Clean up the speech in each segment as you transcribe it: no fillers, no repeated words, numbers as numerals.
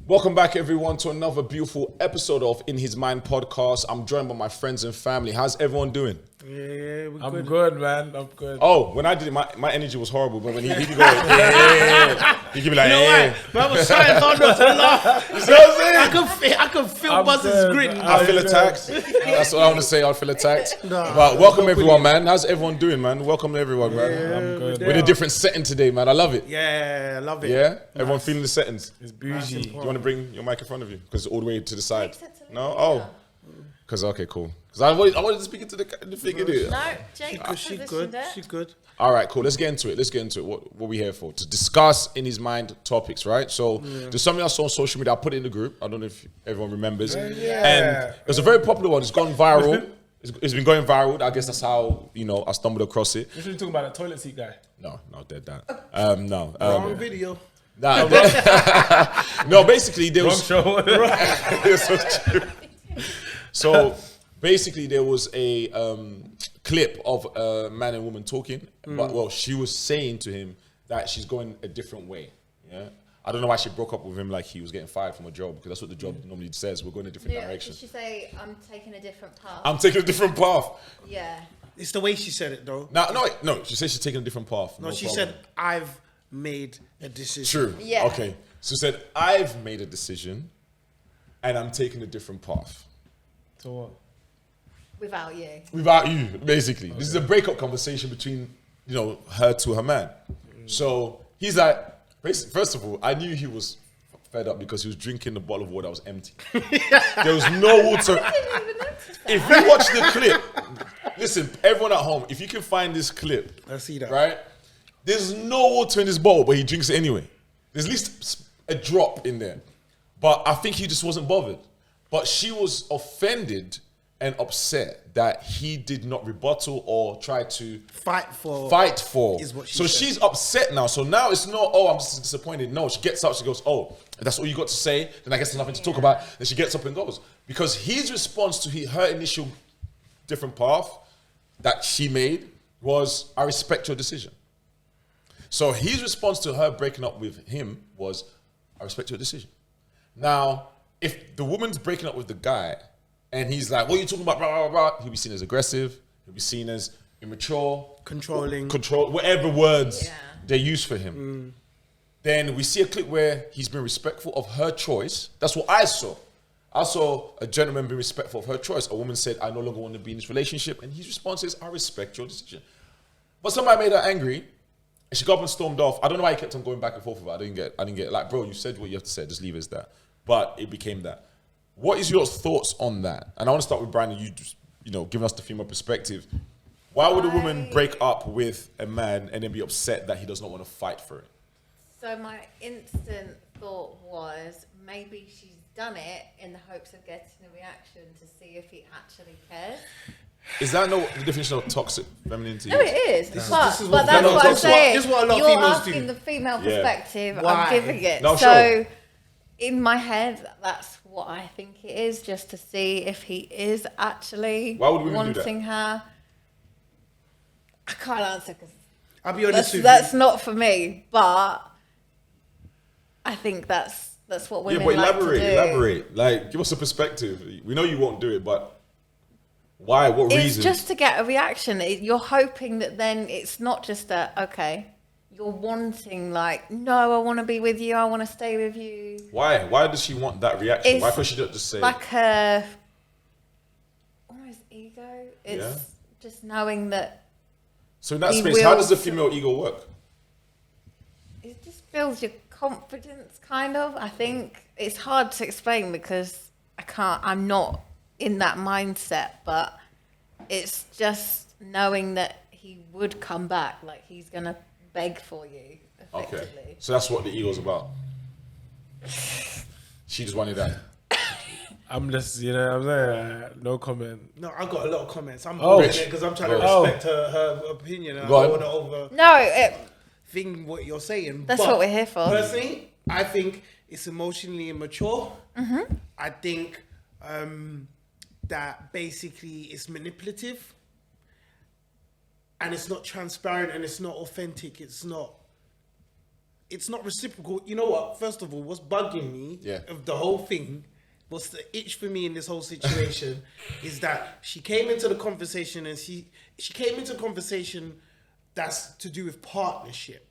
Welcome back, everyone, to another beautiful episode of In His Mind podcast. I'm joined by my friends and family. How's everyone doing? Yeah, I'm good, man. I'm good. Oh, when I did it, my energy was horrible, but when he could go, yeah. He could be like, you know yeah. what? I was trying hard not to laugh. You see what I'm saying? I could feel I'm Buzz's good. grin. I feel attacked. That's what I want to say. I feel attacked. Nah, But welcome, everyone, man. How's everyone doing, man? Welcome, everyone, man. I'm good. We're in a different setting today, man. I love it. Yeah, I love it. Yeah? Everyone feeling the settings? It's bougie. Do you want to bring your mic in front of you? Because it's all the way to the side. No? Oh. Because, okay, cool. Because I wanted to speak into the thing, innit? No, Jake, She good. She good. All right, cool. Let's get into it. What we here for? To discuss In His Mind topics, right? So there's something I saw on social media. I put it in the group. I don't know if everyone remembers. And it was a very popular one. It's gone viral. It's been going viral. I guess that's how, I stumbled across it. You should be talking about the toilet seat guy. No, dead that. No. Wrong video. Nah, no, basically there was... Wrong show. It's so true. So basically there was a clip of a man and woman talking, but she was saying to him that she's going a different way. Yeah, I don't know why she broke up with him like he was getting fired from a job, because that's what the job normally says. We're going a different direction. Did she say, I'm taking a different path? I'm taking a different path. Yeah. It's the way she said it, though. No. She said she's taking a different path. No, she problem. said, I've made a decision. True. Yeah. Okay. So she said, I've made a decision, and I'm taking a different path. So what? Without you. Without you, basically. This is a breakup conversation between, her to her man. So he's like, first of all, I knew he was fed up because he was drinking the bottle of water that was empty. There was no water. I didn't even notice that. If you watch the clip, listen, everyone at home, if you can find this clip, I see that. right? There's no water in this bottle, but he drinks it anyway. There's at least a drop in there. But I think he just wasn't bothered. But she was offended and upset that he did not rebuttal or try to Fight for. is what she so said. she's upset now. So now it's not, oh, I'm just disappointed. No, she gets up, she goes, oh, that's all you got to say, then I guess there's nothing to talk about. Then she gets up and goes. Because his response to her initial different path that she made was, I respect your decision. So his response to her breaking up with him was, I respect your decision. Now, if the woman's breaking up with the guy and he's like, what are you talking about, blah, blah, blah, he'll be seen as aggressive, he'll be seen as immature, Controlling. whatever words Yeah. they use for him. Then we see a clip where he's been respectful of her choice. That's what I saw. I saw a gentleman being respectful of her choice. A woman said, I no longer want to be in this relationship. And his response is, I respect your decision. But somebody made her angry. And she got up and stormed off. I don't know why he kept on going back and forth with her. I didn't get it. Like, bro, you said what you have to say. Just leave it as that. But it became that. What is your thoughts on that? And I want to start with Brian, and you just, giving us the female perspective. Why would a woman break up with a man and then be upset that he does not want to fight for it? So my instant thought was, maybe she's done it in the hopes of getting a reaction to see if he actually cares. Is that no the definition of toxic femininity? No, it is. this But is that's what I'm saying. this is what a lot of You're females asking do. the female Yeah. perspective. Why? I'm giving it. No, so sure. in my head, that's what I think it is, just to see if he is actually Why would women do that? wanting her. I can't answer because I'll be honest with that's you. not for me. But I think that's what women like to do. elaborate. Like, give us a perspective. We know you won't do it, but why? What It's reason? just to get a reaction. You're hoping that then it's not just a, okay, you're wanting like, no, I want to be with you. I want to stay with you. Why? Why does she want that reaction? It's Why could she not just say, Like a, almost ego. It's Yeah. just knowing that so in that he space, how will- does the female ego work? it just builds your confidence, kind of. I think it's hard to explain because I'm not in that mindset, but it's just knowing that he would come back, like he's going to beg for you, Okay. effectively. So that's what the ego's about. She just wanted that. I'm just, I'm saying, no comment. No, I got a lot of comments. I'm Oh. holding it because I'm trying to Oh. respect her opinion. I Go on. don't want to over No, thing what you're saying. That's But what we're here for. Personally, I think it's emotionally immature. Mm-hmm. I think that basically it's manipulative and it's not transparent and it's not authentic. It's not it's not reciprocal. You know what? First of all, what's bugging me of the whole thing, what's the itch for me in this whole situation is that she came into the conversation and she came into a conversation that's to do with partnership.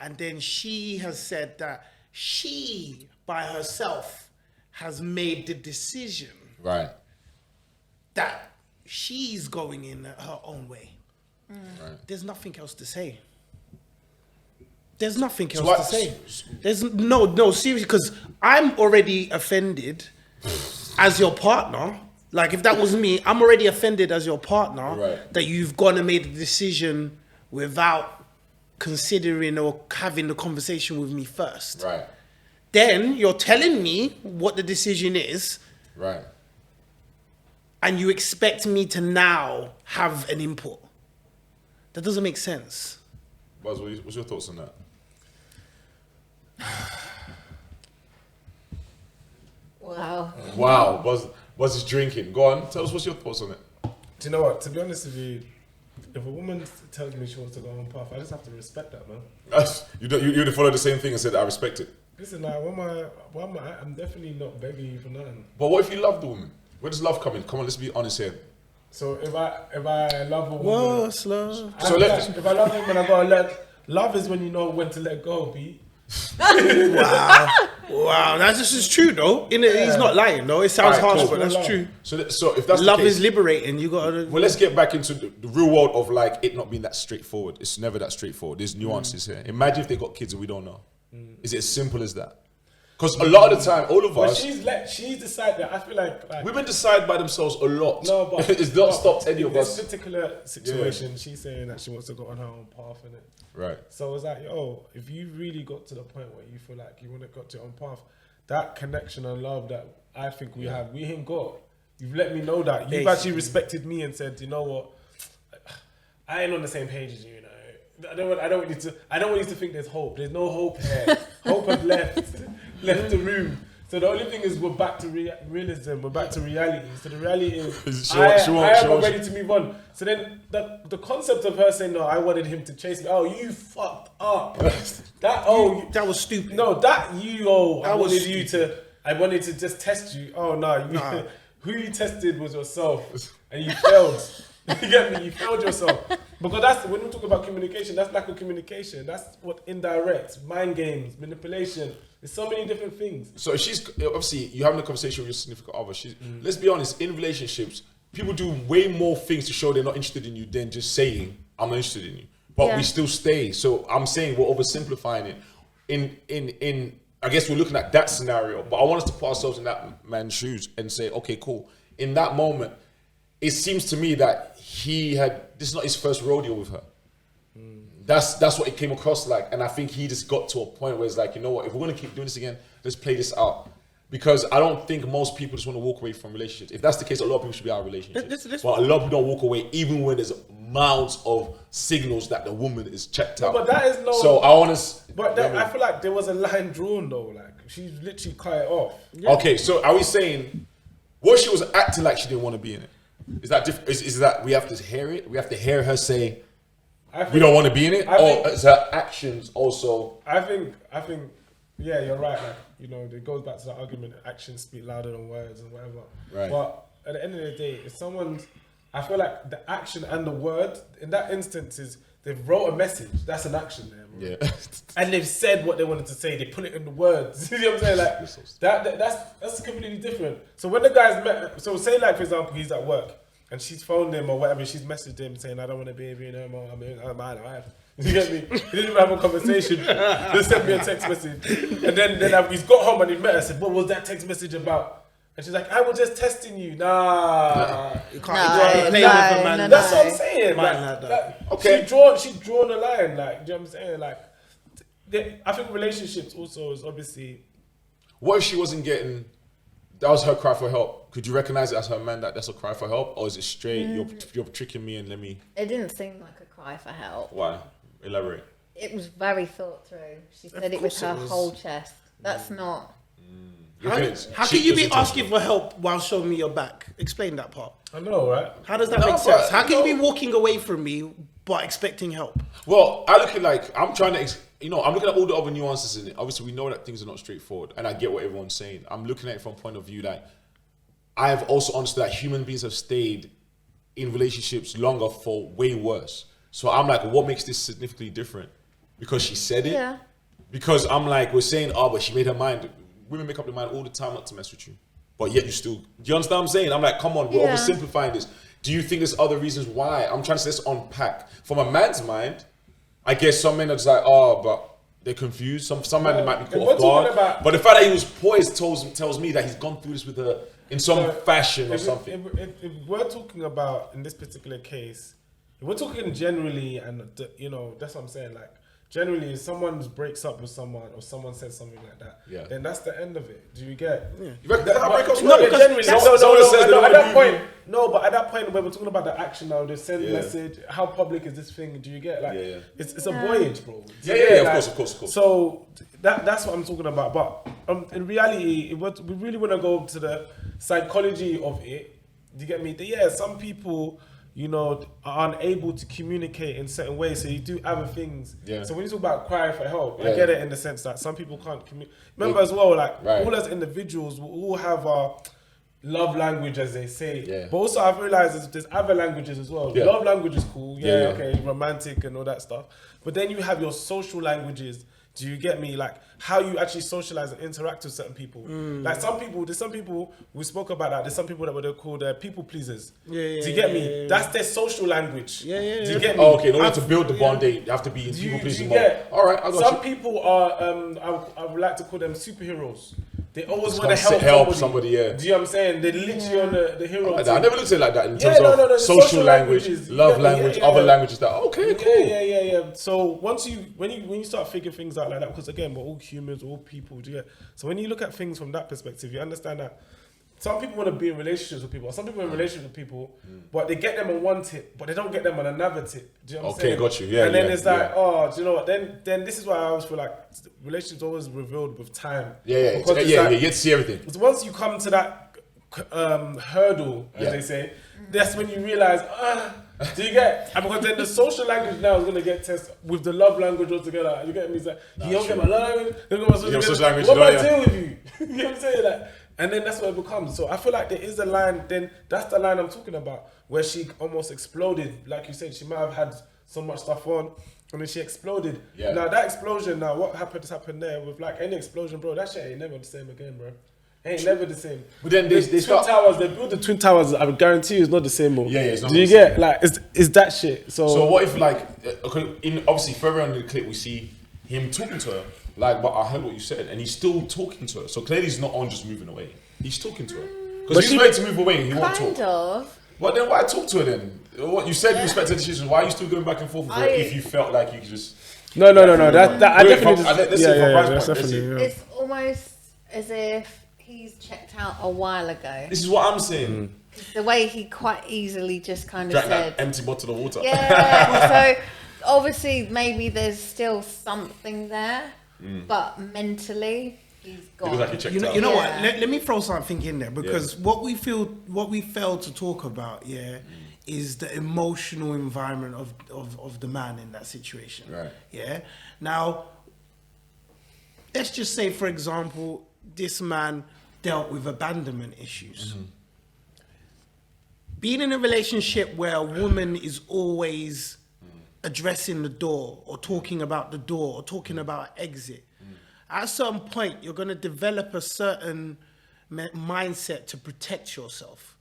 And then she has said that she, by herself, has made the decision Right. that she's going in her own way. Right. There's nothing else to say. There's nothing else what- to say. There's no, seriously, because I'm already offended as your partner. Like, if that was me, I'm already offended as your partner Right. that you've gone and made a decision without considering or having the conversation with me first. Right. Then you're telling me what the decision is, Right. and you expect me to now have an input. That doesn't make sense. Buzz, what's your thoughts on that? Wow. Wow, Buzz is drinking. Go on, tell us what's your thoughts on it. Do you know what? To be honest with you, if a woman tells me she wants to go on path, I just have to respect that, man. You'd follow the same thing and said, I respect it. Listen, like, I'm definitely not begging you for nothing. But what if you love the woman? Where does love come in? Come on, let's be honest here. So if I love a woman, What's love? So if I love a woman, I gotta let. Love is when you know when to let go, B. Wow, that's just is true though. He's not lying though. It sounds Alright, harsh, cool. but that's true. So if that's Love the case, is liberating. You gotta. well, let's get back into the real world of like it not being that straightforward. It's never that straightforward. There's nuances here. Imagine if they got kids and we don't know. Is it as simple as that? Because a lot of the time, all of But us, she's decided. I feel like women decide by themselves a lot. no, but it's not stopped any of this us. particular situation. She's saying that she wants to go on her own path, innit? Right. So it's like, yo, if you really got to the point where you feel like you want to go to your own path, that connection and love that I think we have, we ain't got. You've let me know that. You've actually respected me and said, you know what, I ain't on the same page as you, you know. I don't want you to think there's hope. There's no hope here. Hope has left the room. So the only thing is we're back to realism. We're back to reality. So the reality is I am ready to move on. So then the concept of her saying, no, I wanted him to chase me. Oh, you fucked up. That was stupid. No, I wanted to just test you. Oh no, who you tested was yourself, and you failed. You get me? You failed yourself. Because that's when we talk about communication. That's lack of communication. That's what indirect mind games, manipulation. There's so many different things. So she's obviously you're having a conversation with your significant other. Let's be honest. In relationships, people do way more things to show they're not interested in you than just saying I'm not interested in you. But we still stay. So I'm saying we're oversimplifying it. In I guess we're looking at that scenario. But I want us to put ourselves in that man's shoes and say, okay, cool. In that moment, it seems to me that this is not his first rodeo with her. That's what it came across like. And I think he just got to a point where it's like, you know what, if we're going to keep doing this again, let's play this out. Because I don't think most people just want to walk away from relationships. If that's the case, a lot of people should be out of relationships. But a lot of people don't walk away even when there's mounds of signals that the woman is checked out. But that is no... So I want to... But I feel like there was a line drawn though. Like, she's literally cut it off. Yeah. Okay, so are we saying what she was acting like she didn't want to be in it? Is that different? Is that we have to hear it? We have to hear her say we don't want to be in it? Or is her actions also... I think, yeah, you're right. Like, you know, it goes back to the argument, actions speak louder than words and whatever. Right. But at the end of the day, if someone's... I feel like the action and the word, in that instance, is they've wrote a message. That's an action there, bro. Yeah. And they've said what they wanted to say. They put it in the words. You know what I'm saying? Like, that's completely different. So when the guy's met... So say, like, for example, he's at work and she's phoned him or whatever, she's messaged him saying, I don't want to be with you no more. I'm my life. You get me? He didn't even have a conversation. They sent me a text message. And then he's got home and he met her and said, what was that text message about? And she's like, I was just testing you. Nah. You can't play with a man. That's what I'm saying. Like that. Okay. She's drawn a line. Like, do you know what I'm saying? Like, I think relationships also is obviously... What if she wasn't getting... That was her cry for help. Could you recognize it as her man that that's a cry for help? Or is it straight, you're tricking me and let me... It didn't seem like a cry for help. Why? Elaborate. It was very thought through. She said it with her whole chest. That's not... How can you be asking for help while showing me your back? Explain that part. I know, right? How does that make sense? How can you be walking away from me but expecting help? Well, I look at like, I'm trying to I'm looking at all the other nuances in it. Obviously, we know that things are not straightforward, and I get what everyone's saying. I'm looking at it from a point of view that I have also understood that human beings have stayed in relationships longer for way worse. So I'm like, what makes this significantly different? Because she said it? Yeah. Because I'm like, we're saying, but she made her mind. Women make up their mind all the time not to mess with you. But yet you still, do you understand what I'm saying? I'm like, come on, we're oversimplifying this. Do you think there's other reasons why? I'm trying to let's unpack. From a man's mind, I guess some men are just like, but they're confused. Some men might be caught off guard. But the fact that he was poised tells me that he's gone through this with her in some fashion or something. If we're talking about, in this particular case, if we're talking generally, and that's what I'm saying, like, generally, if someone breaks up with someone or someone says something like that, then that's the end of it. Do you get? Yeah. But at that point, when we're talking about the action now, the send message, how public is this thing? Do you get? Like, it's a voyage, bro. Of course. So that's what I'm talking about. But in reality, we really want to go to the psychology of it. Do you get me? Some people, are unable to communicate in certain ways. So you do other things. Yeah. So when you talk about cry for help, I get it in the sense that some people can't communicate. Remember as well, like all as individuals, we all have our love language, as they say. Yeah. But also I've realized there's other languages as well. Yeah. Love language is cool. Okay, romantic and all that stuff. But then you have your social languages. Do you get me? Like how you actually socialize and interact with certain people. Like there's some people, we spoke about that. There's some people that were called people pleasers. Do you get me? That's their social language. Do you get me? Okay, in order to build the bond, they have to be in people pleasing mode. All right, I got some people are, I would like to call them superheroes. They always want to help somebody. Do you know what I'm saying? They're literally on the hero. I never looked at it like that in terms of social language, love language, other languages. That okay, cool. Yeah. So when you start figuring things out like that, because again, we're all humans, all people. Do you get? So when you look at things from that perspective, you understand that some people want to be in relationships with people. Some people are in relationships with people, but they get them on one tip, but they don't get them on another tip. Do you know what I'm saying? Okay, got you. Yeah. And then it's like, do you know what? Then this is why I always feel like relationships always revealed with time. Yeah. Because you get to see everything. Because once you come to that hurdle, as they say, that's when you realize, do you get? And because then the social language now is going to get tested with the love language altogether. You get me? It's like, you don't get my love language, you don't get my social language. What am I doing with you? You know what I'm saying? Like, and then that's what it becomes. So I feel like there is a line, then that's the line I'm talking about, where she almost exploded. Like you said, she might have had so much stuff on, and then she exploded. Yeah. Now that explosion, what happened there with like any explosion, bro, that shit ain't never the same again, bro. Ain't never the same. But then they start towers. They built the twin towers. I guarantee you, it's not the same. Bro. Yeah, it's not. Do you get like it's that shit? So what if like obviously further on in the clip we see him talking to her. Like, but I heard what you said, and he's still talking to her. So clearly he's not on just moving away. He's talking to her. Because he's ready to move away, he won't talk. Kind of. Well, then why talk to her then? What you said you respected the decision. Why are you still going back and forth with her if you felt like you could just... No. That I definitely... It's almost as if he's checked out a while ago. This is what I'm saying. The way he quite easily just kind of drank said... that empty bottle of water. Yeah, so obviously maybe there's still something there, but mentally he's gone. Like he you know what? Let me throw something in there because what we fail to talk about, is the emotional environment of the man in that situation. Right. Yeah. Now, let's just say, for example, this man dealt with abandonment issues. Being in a relationship where a woman is always addressing the door or talking about the door or talking about exit, at a certain point, you're going to develop a certain mindset to protect yourself,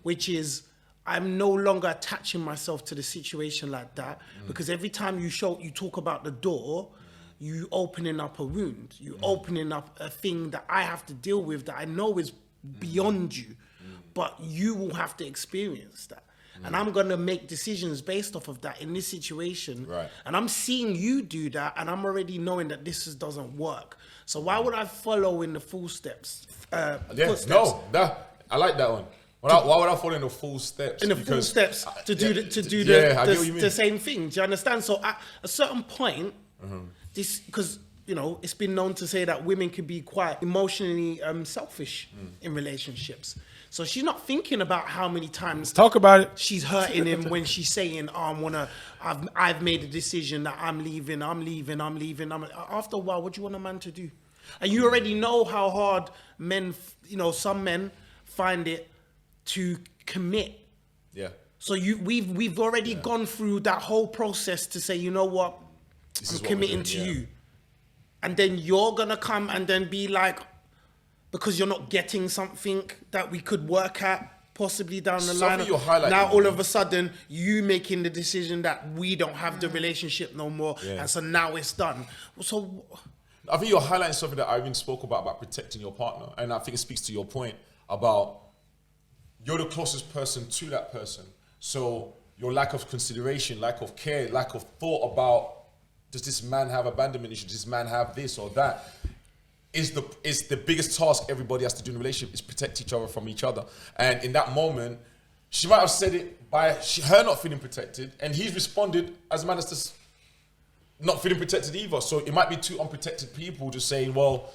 which is, I'm no longer attaching myself to the situation like that, because every time you talk about the door, you opening up a wound, you opening up a thing that I have to deal with that I know is beyond you, but you will have to experience that. And I'm going to make decisions based off of that in this situation. Right. And I'm seeing you do that, and I'm already knowing that this doesn't work. So why would I follow in the footsteps? I like that one. Why would I follow in the full steps? In the full steps to do the same thing. Do you understand? So at a certain point, this, because you know, it's been known to say that women can be quite emotionally selfish in relationships. So she's not thinking about how many times Talk about it. she's hurting him when she's saying, "Oh, I've made a decision that I'm leaving. After a while, what do you want a man to do? And you already know how hard men, you know, some men find it to commit. Yeah. So we've already gone through that whole process to say, you know what, I'm committing to you. And then you're gonna come and then be like, because you're not getting something that we could work at possibly down the line. Now all of a sudden you making the decision that we don't have the relationship no more, and so now it's done. So I think you're highlighting something that Irene spoke about protecting your partner, and I think it speaks to your point about you're the closest person to that person. So your lack of consideration, lack of care, lack of thought about, does this man have abandonment issues? Does this man have this or that? Is the biggest task everybody has to do in a relationship is protect each other from each other. And in that moment, she might have said it by her not feeling protected, and he's responded as a man that's just not feeling protected either. So it might be two unprotected people just saying, well,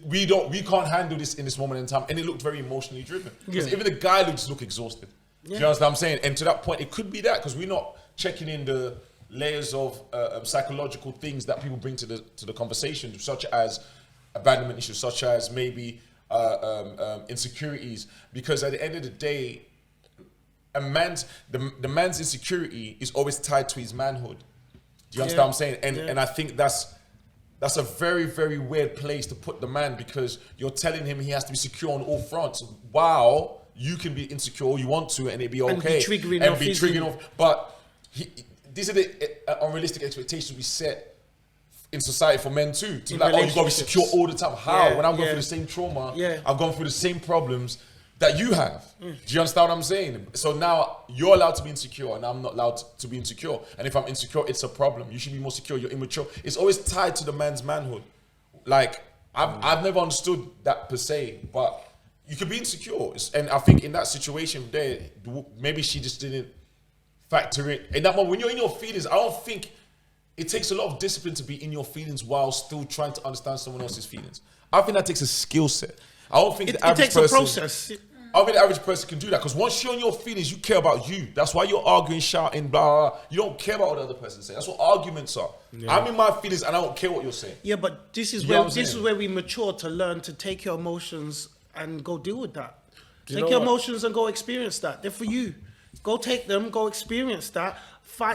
we can't handle this in this moment in time. And it looked very emotionally driven. Because even the guy look exhausted. Do you understand what I'm saying? And to that point, it could be that, because we're not checking in the layers of psychological things that people bring to the conversation, such as abandonment issues, such as maybe insecurities. Because at the end of the day, the man's insecurity is always tied to his manhood. Do you understand what I'm saying? And I think that's a very, very weird place to put the man, because you're telling him he has to be secure on all fronts. Wow, you can be insecure all you want to, and it'd be okay. And be triggering off. But these are the unrealistic expectations we set in society for men too. To like, oh, you gotta be secure all the time. How? When I'm going through the same trauma, I've gone through the same problems that you have. Do you understand what I'm saying? So now you're allowed to be insecure and I'm not allowed to be insecure. And if I'm insecure, it's a problem. You should be more secure. You're immature. It's always tied to the man's manhood. Like, I've never understood that per se, but you could be insecure. And I think in that situation there, maybe she just didn't factor in. In that moment, when you're in your feelings, I don't think it takes a lot of discipline to be in your feelings while still trying to understand someone else's feelings. I think that takes a skill set. I don't think the average person... It takes a process. I don't think the average person can do that, because once you're in your feelings, you care about you. That's why you're arguing, shouting, blah, blah. You don't care about what the other person says. That's what arguments are. Yeah. I'm in my feelings and I don't care what you're saying. Yeah, but this is where we mature to learn to take your emotions and go deal with that. Take your emotions and go experience that. They're for you. Go take them, go experience that.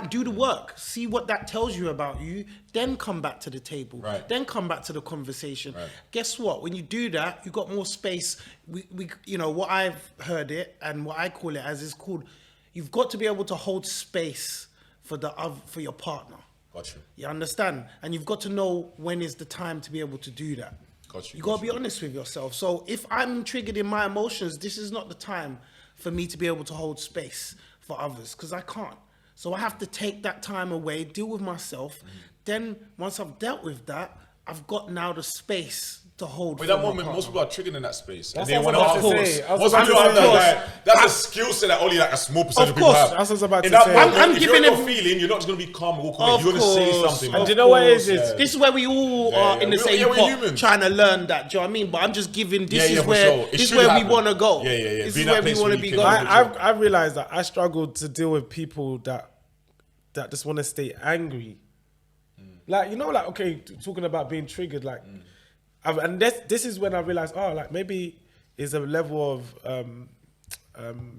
Do the work, see what that tells you about you, then come back to the table, then come back to the conversation. Guess what? When you do that, you got more space. We you know, what I've heard it and what I call it as is called, you've got to be able to hold space for your partner. Got you. You understand? And you've got to know when is the time to be able to do that. Got you. You got to be honest with yourself. So if I'm triggered in my emotions, this is not the time for me to be able to hold space for others, because I can't. So I have to take that time away, deal with myself. Then once I've dealt with that, I've got now the space to hold. But that moment, most people are triggered in that space. That's and they what I was about to say. That's a skill set that only like a small percentage of people have. That's what I was about to say. I'm if giving you're feeling, you're not just going to be calm and walk away. You're going to say something. And do you know what it is? This is where we all are in the same pot, trying to learn that. Do you know what I mean? But I'm just giving, this is where we want to go. This is where we want to be going. I realized that I struggled to deal with people that just want to stay angry. Like, you know, like, okay, talking about being triggered, like, and this is when I realized, oh, like, maybe it's a level of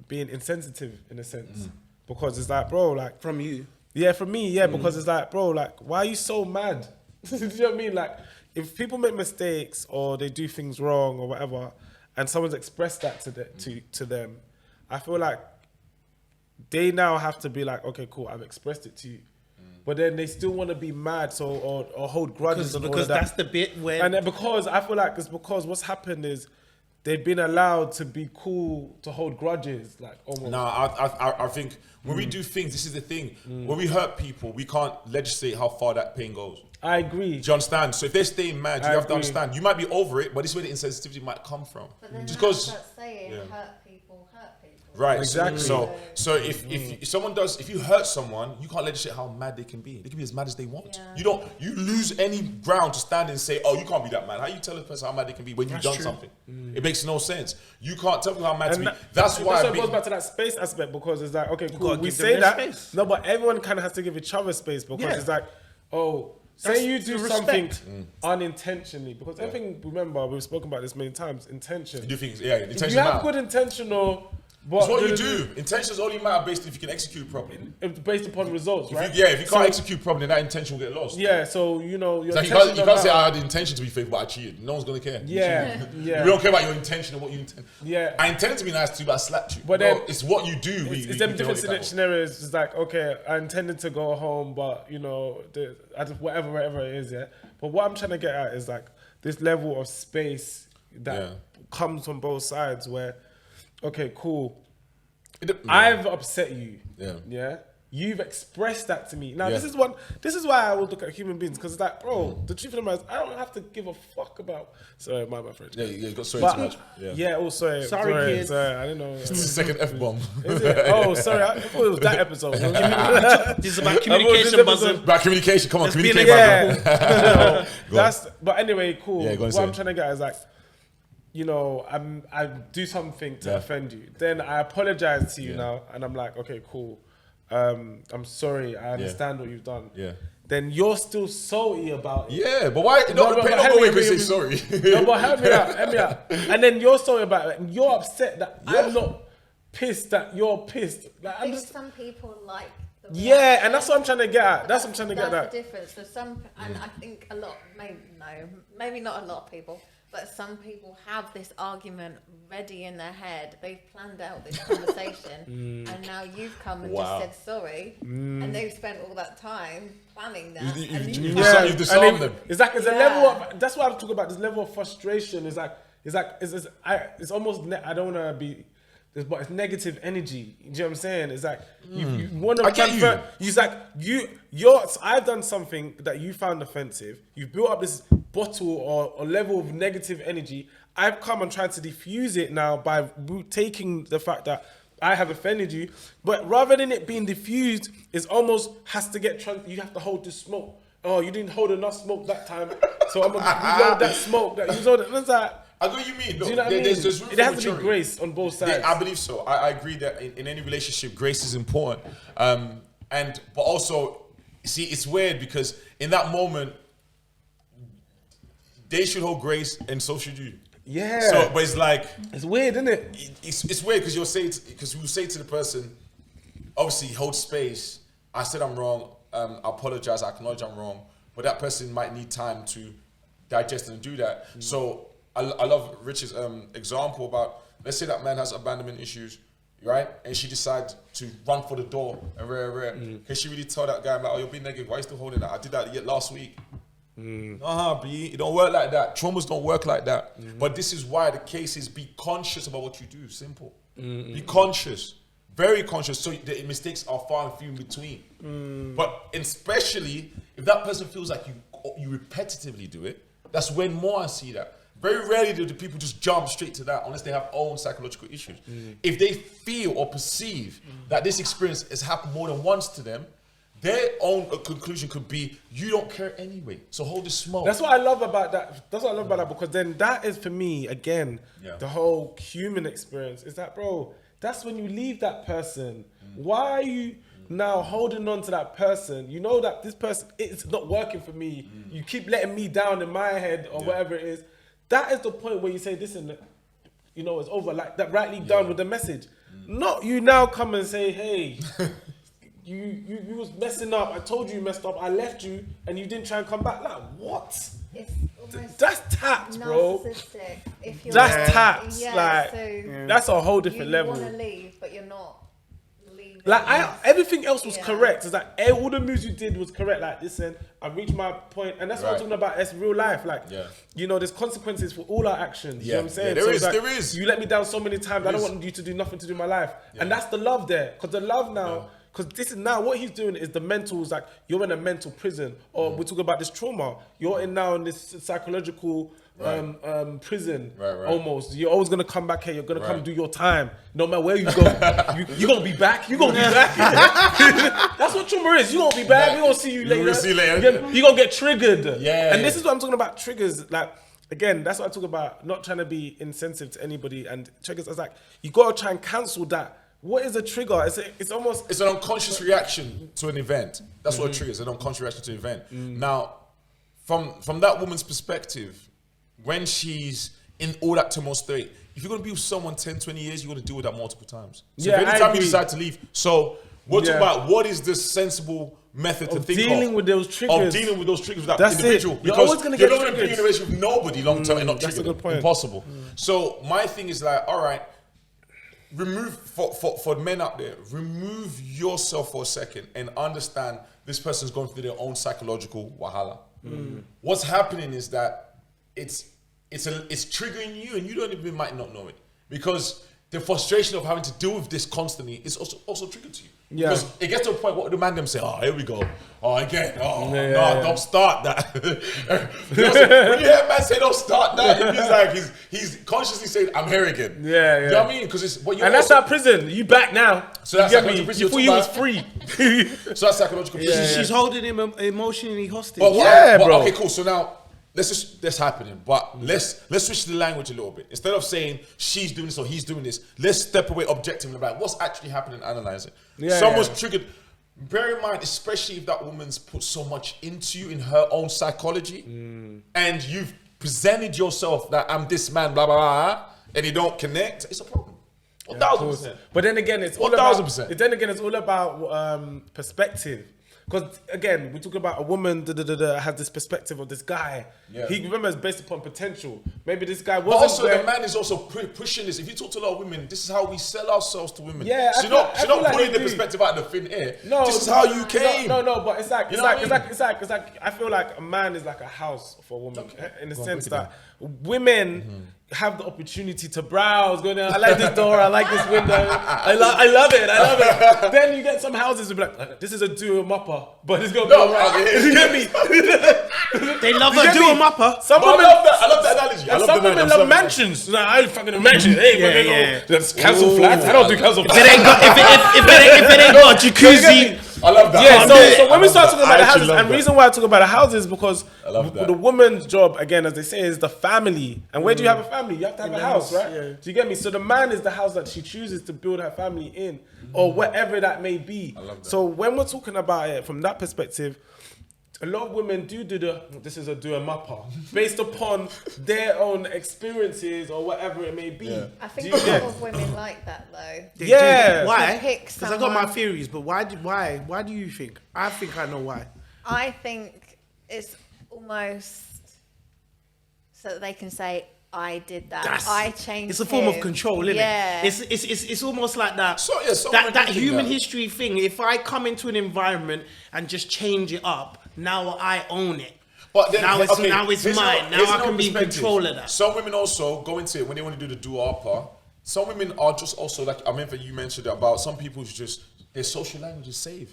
being insensitive in a sense. Because it's like, bro, like... From you? Yeah, from me, yeah, because it's like, bro, like, why are you so mad? Do you know what I mean? Like, if people make mistakes or they do things wrong or whatever, and someone's expressed that to them, I feel like they now have to be like, okay, cool, I've expressed it to you. But then they still want to be mad, so or hold grudges and all of that. Because that's the bit where... And then because, I feel like it's because what's happened is they've been allowed to be cool, to hold grudges, like almost. No, I think when we do things, this is the thing. When we hurt people, we can't legislate how far that pain goes. I agree. Do you understand? So if they're staying mad, you have to understand. You might be over it, but this is where the insensitivity might come from. But then just that's saying hurt people. Right. Exactly. So if someone if you hurt someone, you can't legislate how mad they can be. They can be as mad as they want. Yeah. You lose any ground to stand and say, oh, you can't be that mad. How you tell a person how mad they can be when you've done something? It makes no sense. You can't tell them how mad to be. That's why it goes back to that space aspect, because it's like, okay, cool, we give them say their that. space. No, but everyone kind of has to give each other space, because it's like, oh, That's say you do the something respect. unintentionally, because everything, remember, we've spoken about this many times, intention. you do things. Yeah, If intention you have matter. good intentional, It's what you do. Intentions only matter based if you can execute properly. based upon results, right? If you can't execute properly, then that intention will get lost. Yeah, so you know, your It's like you intention can't say don't I matter. had the intention to be faithful, but I cheated. No one's gonna care. Yeah, yeah. We don't care about your intention and what you intend. Yeah. I intended to be nice to you, but I slapped you. But No, then it's what you do. It's them different scenarios. It's like, okay, I intended to go home, but you know, whatever it is, yeah. But what I'm trying to get at is like this level of space that comes from both sides. Where, okay, cool, I've upset you. Yeah. You've expressed that to me. Now this is why I would look at human beings, because it's like, bro, the truth of the matter is, I don't have to give a fuck about. Sorry, my friend. Yeah, you got sorry But, too much. sorry, kids. Sorry, I didn't know. It's the second F bomb. Is it? Oh, sorry. I thought it was that episode. This is about communication, buzzing. About communication, come on, Let's be in communicate. Yeah. But anyway, cool. Yeah, go on, what I'm say. trying to get at is like, you know, I do something to offend you. Then I apologize to you now, and I'm like, okay, cool. I'm sorry. I understand what you've done. Yeah. Then you're still salty about it. Yeah, but why? No, but no help way me, to say help sorry. No, but help me out. And then you're sorry about it, and you're upset that I'm not pissed that you're pissed. Like, I I'm think just. some people like the Yeah, and that's what I'm trying to get at. That's what I'm trying to get That's at. the difference. So some, and I think a lot, maybe not a lot of people, but some people have this argument ready in their head. They've planned out this conversation, and now you've come and just said sorry, and they've spent all that time planning that. You've disarmed them. It's like it's a level of. That's what I'm talking about. This level of frustration is like it's almost. I don't want to be. But it's negative energy. You know what I'm saying? It's like you want to transfer. It's like I've done something that you found offensive. You've built up this bottle or level of negative energy. I've come and tried to diffuse it now by taking the fact that I have offended you. But rather than it being diffused, it's almost has to get. You have to hold the smoke. Oh, you didn't hold enough smoke that time, so I'm gonna reload that smoke. That you hold it. It's like. I know what you mean. Look, Do you know what I mean? there's room It for has to be maturity. grace on both sides. Yeah, I believe so. I agree that in any relationship, grace is important. But also, see, it's weird because in that moment, they should hold grace and so should you. Yeah. So, but it's like It's weird, isn't it? it's weird because you say to the person, obviously hold space. I said I'm wrong. I apologize. I acknowledge I'm wrong. But that person might need time to digest and do that. So I love Rich's example about, let's say that man has abandonment issues, right? And she decides to run for the door and can she really tell that guy, like, oh, you're being negative, why are you still holding that? I did that last week. B, it don't work like that. Traumas don't work like that. But this is why the case is be conscious about what you do. Simple. Be conscious. Very conscious, so the mistakes are far and few in between. But especially if that person feels like you repetitively do it, that's when more I see that. Very rarely do the people just jump straight to that unless they have own psychological issues. If they feel or perceive that this experience has happened more than once to them, their own conclusion could be, you don't care anyway, so hold the smoke. That's what I love about that. That's what I love about that, because then that is for me, again, the whole human experience is that, bro, that's when you leave that person. Why are you now holding on to that person? You know that this person, it's not working for me. You keep letting me down in my head or whatever it is. That is the point where you say, listen, you know, it's over. Like that, rightly done with the message. Not you now come and say, hey, you was messing up. I told you messed up. I left you and you didn't try and come back. Like, what? It's almost That's tact, bro. narcissistic. If you're That's tact. Yeah, like, so that's a whole different level. You want to leave, but you're not leaving. Like everything else was Yeah. correct. It's like all the moves you did was correct. Like, listen, I reached my point, and that's what I'm talking about. It's real life. Like, you know, there's consequences for all our actions. You know what I'm saying? Yeah, it's like, there is. You let me down so many times. I don't want you to do nothing to do my life, and that's the love there. Because the love now. Because this is now what he's doing is the mentals, like you're in a mental prison, or we're talking about this trauma. You're in now in this psychological prison. Right. Almost. You're always gonna come back here. You're gonna come do your time. No matter where you go, you're gonna be back. You're gonna be back. That's what trauma is. You're gonna be back. We're gonna see you later. We'll see you later. You're gonna get triggered. Yeah. And this is what I'm talking about. Triggers. Like, again, that's what I talk about. Not trying to be insensitive to anybody. And triggers. I was like, you gotta try and cancel that. What is a trigger? It's almost... It's an unconscious reaction to an event. That's what a trigger is, an unconscious reaction to an event. Now, from that woman's perspective, when she's in all that turmoil state, if you're going to be with someone 10, 20 years, you're going to deal with that multiple times. So Yeah, anytime I you agree. decide to leave, so we're talking about what is the sensible method to think dealing with those triggers. Of dealing with those triggers with that That's it. individual. You're Because always gonna you're get not going to be in a triggered. relationship with nobody long term and not That's a triggered. good point. Impossible. So my thing is like, all right, remove for men out there, remove yourself for a second and understand this person's going through their own psychological wahala. What's happening is that it's triggering you and you don't even might not know it, because the frustration of having to deal with this constantly is also triggered to you. Yeah. Because it gets to a point what the man them say, oh, here we go. Oh, again. Oh, Yeah, no, yeah. don't start that. When you hear a man say don't start that, it means like he's consciously saying, I'm here again. Yeah, You know what I mean? Because it's what you And that's not prison. You back now. So that's you get like me? prison Before you're you was talking free. so that's psychological prison. She's holding him emotionally hostage. But what Yeah, but bro. Okay, cool. So now that's happening. But let's switch the language a little bit. Instead of saying she's doing this or he's doing this, let's step away objectively about what's actually happening and analyze it. Yeah, Someone's yeah. triggered. Bear in mind, especially if that woman's put so much into you in her own psychology, and you've presented yourself that I'm this man, blah blah blah, and you don't connect, it's a problem. 1,000%. But then again, it's all 1,000%. about. Then again, it's all about perspective. Because again, we talk about a woman has this perspective of this guy. Yeah. He remembers based upon potential. Maybe this guy But wasn't. also, where- the man is also pushing this. If you talk to a lot of women, this is how we sell ourselves to women. Yeah, I she's feel- not I feel like pulling they the do. perspective out of the thin air. No, this is how you came. No, but it's like You know what I mean? it's like I feel like a man is like a house for a woman in the Go on, sense break it that women have the opportunity to browse, go down. I like this door, I like this window, I love it. Then you get some houses who be like, this is a duo mupper, but it's gonna be alright. You get me? They love You a get dual me? mupper. Some But I women. love that analogy. I And love some the women analogy. love mansions. Nah, I ain't fucking a mansion. Hey, Yeah, but yeah. that's council flats. I don't do council flats. If it ain't got, if it ain't got a jacuzzi, I love that. Yeah, I so, love so that. when we I start love talking that. about the I actually houses, love and that. reason why I talk about the houses is because love that. the woman's job, again, as they say, is the family. And where do you have a family? You have to have a house, right? yeah. Do you get me? So the man is the house that she chooses to build her family in, or whatever that may be. I love that. So when we're talking about it from that perspective, a lot of women do this is a mapper based upon their own experiences or whatever it may be. Yeah. I think Do a you lot get- of women like that though. they Yeah. do. Why? To pick Because I got my someone. theories, but why do you think? I think I know why. I think it's almost so that they can say, I did that. I changed. It's a form of him." control, isn't Yeah. it? It's almost like that. So, yeah, some that women do human that. history thing. If I come into an environment and just change it up, now I own it. But then, Now it's okay, mine. here's Now here's I another can be in perspective. control of that. Some women also go into it when they want to do the do-upper. Some women are just also like, I remember you mentioned about some people who just, their social language is safe.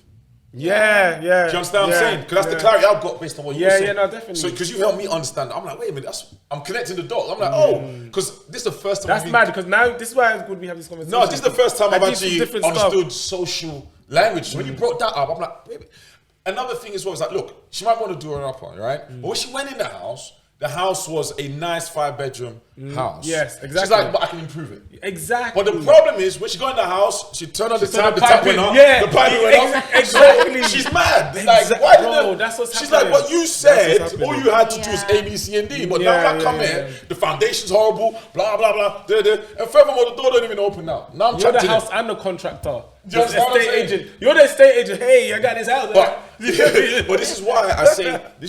Yeah. Do you understand what I'm saying? Because that's the clarity I've got based on what you Yeah, were saying. yeah, no, definitely. So, because you helped me understand, I'm like, wait a minute, I'm connecting the dots. I'm like, oh, because this is the first time That's I've mad because now this is why it's good we have this conversation. No, this is the first time I I've did some actually different understood stuff. social language. When you brought that up, I'm like, baby. Another thing as well is like, look, she might want to do her up on, right? But when she went in the house was a nice 5-bedroom house. Yes, She's exactly. like, but I can improve it. Exactly. But the problem is, when she got in the house, she turned on the turned tap, the the tap pipe went in. up, Yeah, the pipe went off. exactly. So she's mad. Like, Exact- why did bro, the- that's what's she's happening. like, but you That's said what's all happening. you had to do is Yeah. A, B, C, and D. But Yeah, now when I come yeah, here, yeah. the foundation's horrible, blah, blah, blah, and furthermore, the door don't even open now. Now I'm You're trapped the in house it. and the contractor. Do you The understand what I'm estate saying? agent. You're the estate agent. Hey, I got this house. But this is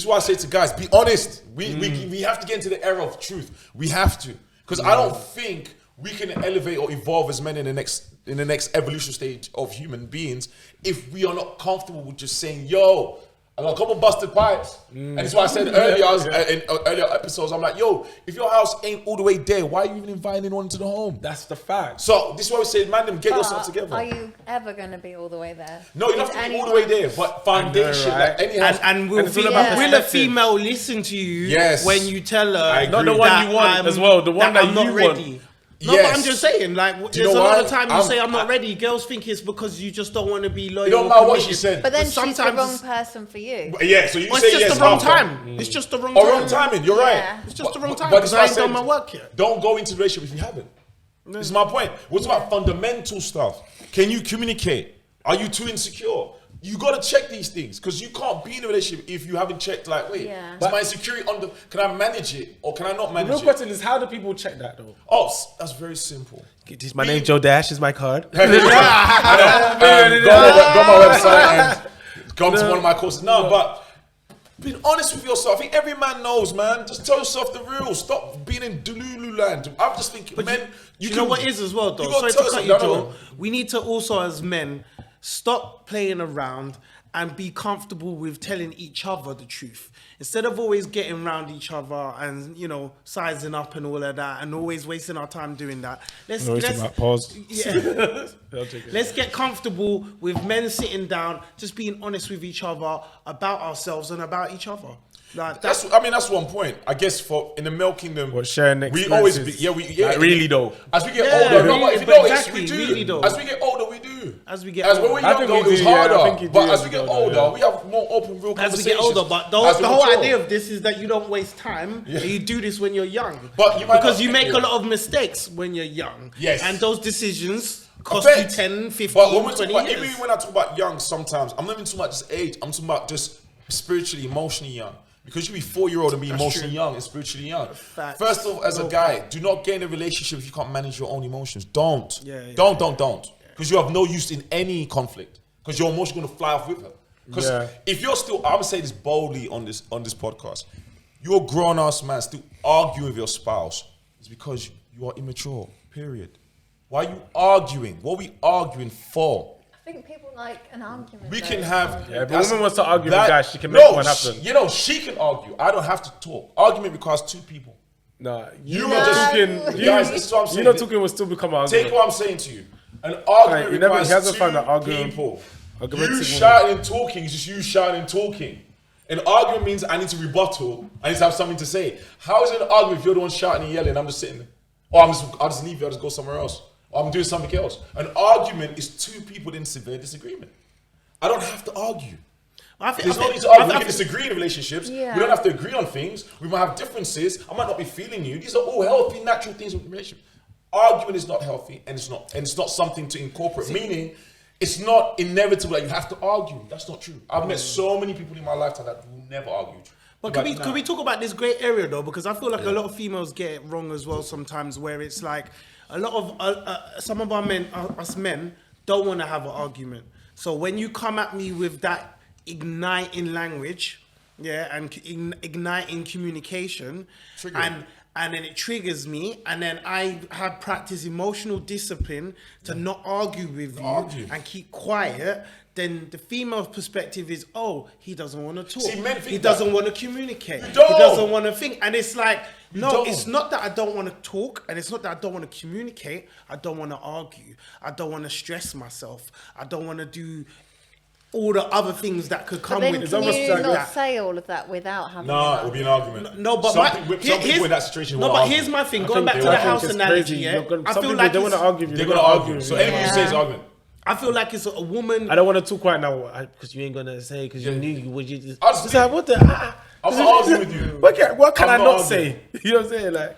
why I say to guys, be honest. We have to get into the era of truth. We have to, because I don't think we can elevate or evolve as men in the next evolution stage of human beings if we are not comfortable with just saying, "Yo, I got a couple busted pipes. And that's why I said earlier, in earlier episodes, I'm like, yo, if your house ain't all the way there, why are you even inviting anyone into the home? That's the fact. So this is why we say, man, get yourself together. Are you ever going to be all the way there? No, you don't have to be all the way there, but foundation. I know, right? Like any house. And will, And it's all about will a perspective. female listen to you Yes. when you tell her I Not the agree. one that you want I'm- as well, the one that I'm not you ready. want. No, Yes. but I'm just saying, like, Do you there's a know lot why? of time you I'm- say I'm not ready. Girls think it's because you just don't want to be loyal. It don't or matter what she committed. said. But then But she's the sometimes wrong it's- person for you. Yeah, so you Well, say it's just yes the wrong half time. It's just the wrong Or time. wrong timing, you're right. Yeah. It's just the wrong time, But because that's I why ain't done said, my work yet. Don't go into the relationship if you haven't. This is my point. We're talking about fundamental stuff. Can you communicate? Are you too insecure? You got to check these things because you can't be in a relationship if you haven't checked, like, wait, Yeah. is my insecurity can I manage it or can I not The manage real it? question is, how do people check that though? Oh, that's very simple. This my name, Joe Dash. Is my card. Go on my website and come to one of my courses. No, but be honest with yourself. I think every man knows, man. Just tell yourself the real. Stop being in Delulu land. I'm just thinking, men. You know what is as well, though? you gotta Sorry to tell cut you, yourself- no, Joe. no. We need to also, as men, stop playing around and be comfortable with telling each other the truth. Instead of always getting around each other and, you know, sizing up and all of that and always wasting our time doing that. Let's Pause. yeah. I'll take it. Let's get comfortable with men sitting down, just being honest with each other about ourselves and about each other. Like That's one point. I guess for in the male kingdom, What, sharing we always be, experiences? yeah. Like, really though. As we get Yeah, older, no, really, but if you but notice, exactly, we do. really though. As we get older, we do. As we get when we older. were I think younger, we it was do, yeah, I harder. think you But do as as we we get go, older, yeah. we have more open, real As we conversations. get older, but As we the whole mature. idea of this is that you don't waste time. Yeah. And you do this when you're young. But you might because not- you make yeah. a lot of mistakes when you're young. Yes. And those decisions cost Affect. you 10, 15, But when we're 20 talking about, years. even when I talk about young, sometimes I'm not even talking about just age. I'm talking about just spiritually, emotionally young. Because you be 4-year-old and be emotionally young and spiritually young. Facts. First of all, as a guy, do not get in a relationship if you can't manage your own emotions. Don't. Yeah, yeah. Don't. Because you have no use in any conflict. Because your emotions going to fly off with her. Because Yeah. if you're still, I'm gonna say this boldly on this podcast, you're a grown ass man still arguing with your spouse. It's because you are immature. Period. Why are you arguing? What are we arguing for? I think people like an argument. We though. can have. Yeah, but that's- women wants to argue with that- guys, she can make one happen. She can argue. I don't have to talk. Argument requires two people. Nah, You you are not just- talking. Guys, this is what I'm saying. You not talking will still become an Take argument. what I'm saying to you. An argument Right, you never- requires he hasn't two found an argument- people. argument You signal. shouting and talking is just you shouting and talking. An argument means I need to rebuttal. I need to have something to say. How is it an argument if you're the one shouting and yelling? I'm just sitting there. Or I'll just leave you. I'll just go somewhere else. Or I'm doing something else. An argument is two people in severe disagreement. I don't have to argue. There's no need to argue. We can disagree in relationships. Yeah. We don't have to agree on things. We might have differences. I might not be feeling you. These are all healthy, natural things in relationships. Arguing is not healthy, and it's not something to incorporate. Meaning, it's not inevitable that you have to argue. That's not true. I've met so many people in my lifetime that will never argue. But could we talk about this great area though? Because I feel like a lot of females get it wrong as well sometimes, where it's like a lot of some of our men, us men, don't want to have an argument. So when you come at me with that igniting language, yeah, and igniting communication, and then it triggers me, and then I have practiced emotional discipline to not argue with you and keep quiet. Then the female perspective is, oh, he doesn't want to talk. See, men think he that. doesn't want to communicate. He don't. doesn't want to think. And it's like, no, don't. it's not that I don't want to talk, and it's not that I don't want to communicate. I don't want to argue. I don't want to stress myself. I don't want to do all the other things that could But come then with can you like not that. say all of that without having No, an it will be an argument? argument. No, but some people in that situation. No, will but argue. here's my thing. I Going back think to the I think house it's analogy, crazy. yeah, Some I feel people like they want to it's, argue. They're gonna argue. So anything you Yeah. say is argument. I feel like it's a woman. I don't want to talk right now because you ain't gonna say because you need. Would you just? I'll just It's like, what the? I'm not arguing with you. What can I'm I not not say? You know what I'm saying? Like,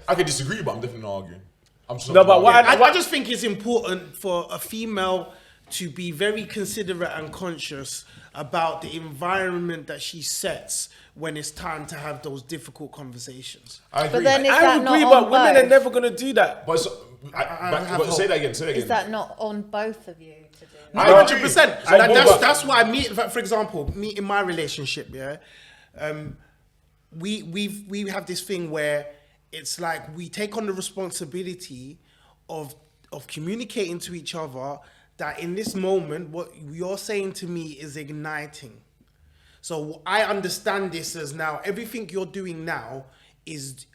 I could disagree, but I'm definitely not arguing. I'm just No, not but arguing. what I just think it's important for a female to be very considerate and conscious about the environment that she sets when it's time to have those difficult conversations. I agree. But then is I that not agree, on but women are both? never gonna do that. But, but say that again. Say that again. Is that not on both of you to do? I agree. 100%. I agree, but- That's why me, for example, me in my relationship, yeah, we have this thing where it's like we take on the responsibility of communicating to each other that in this moment, what you're saying to me is igniting. So I understand this as now everything you're doing now is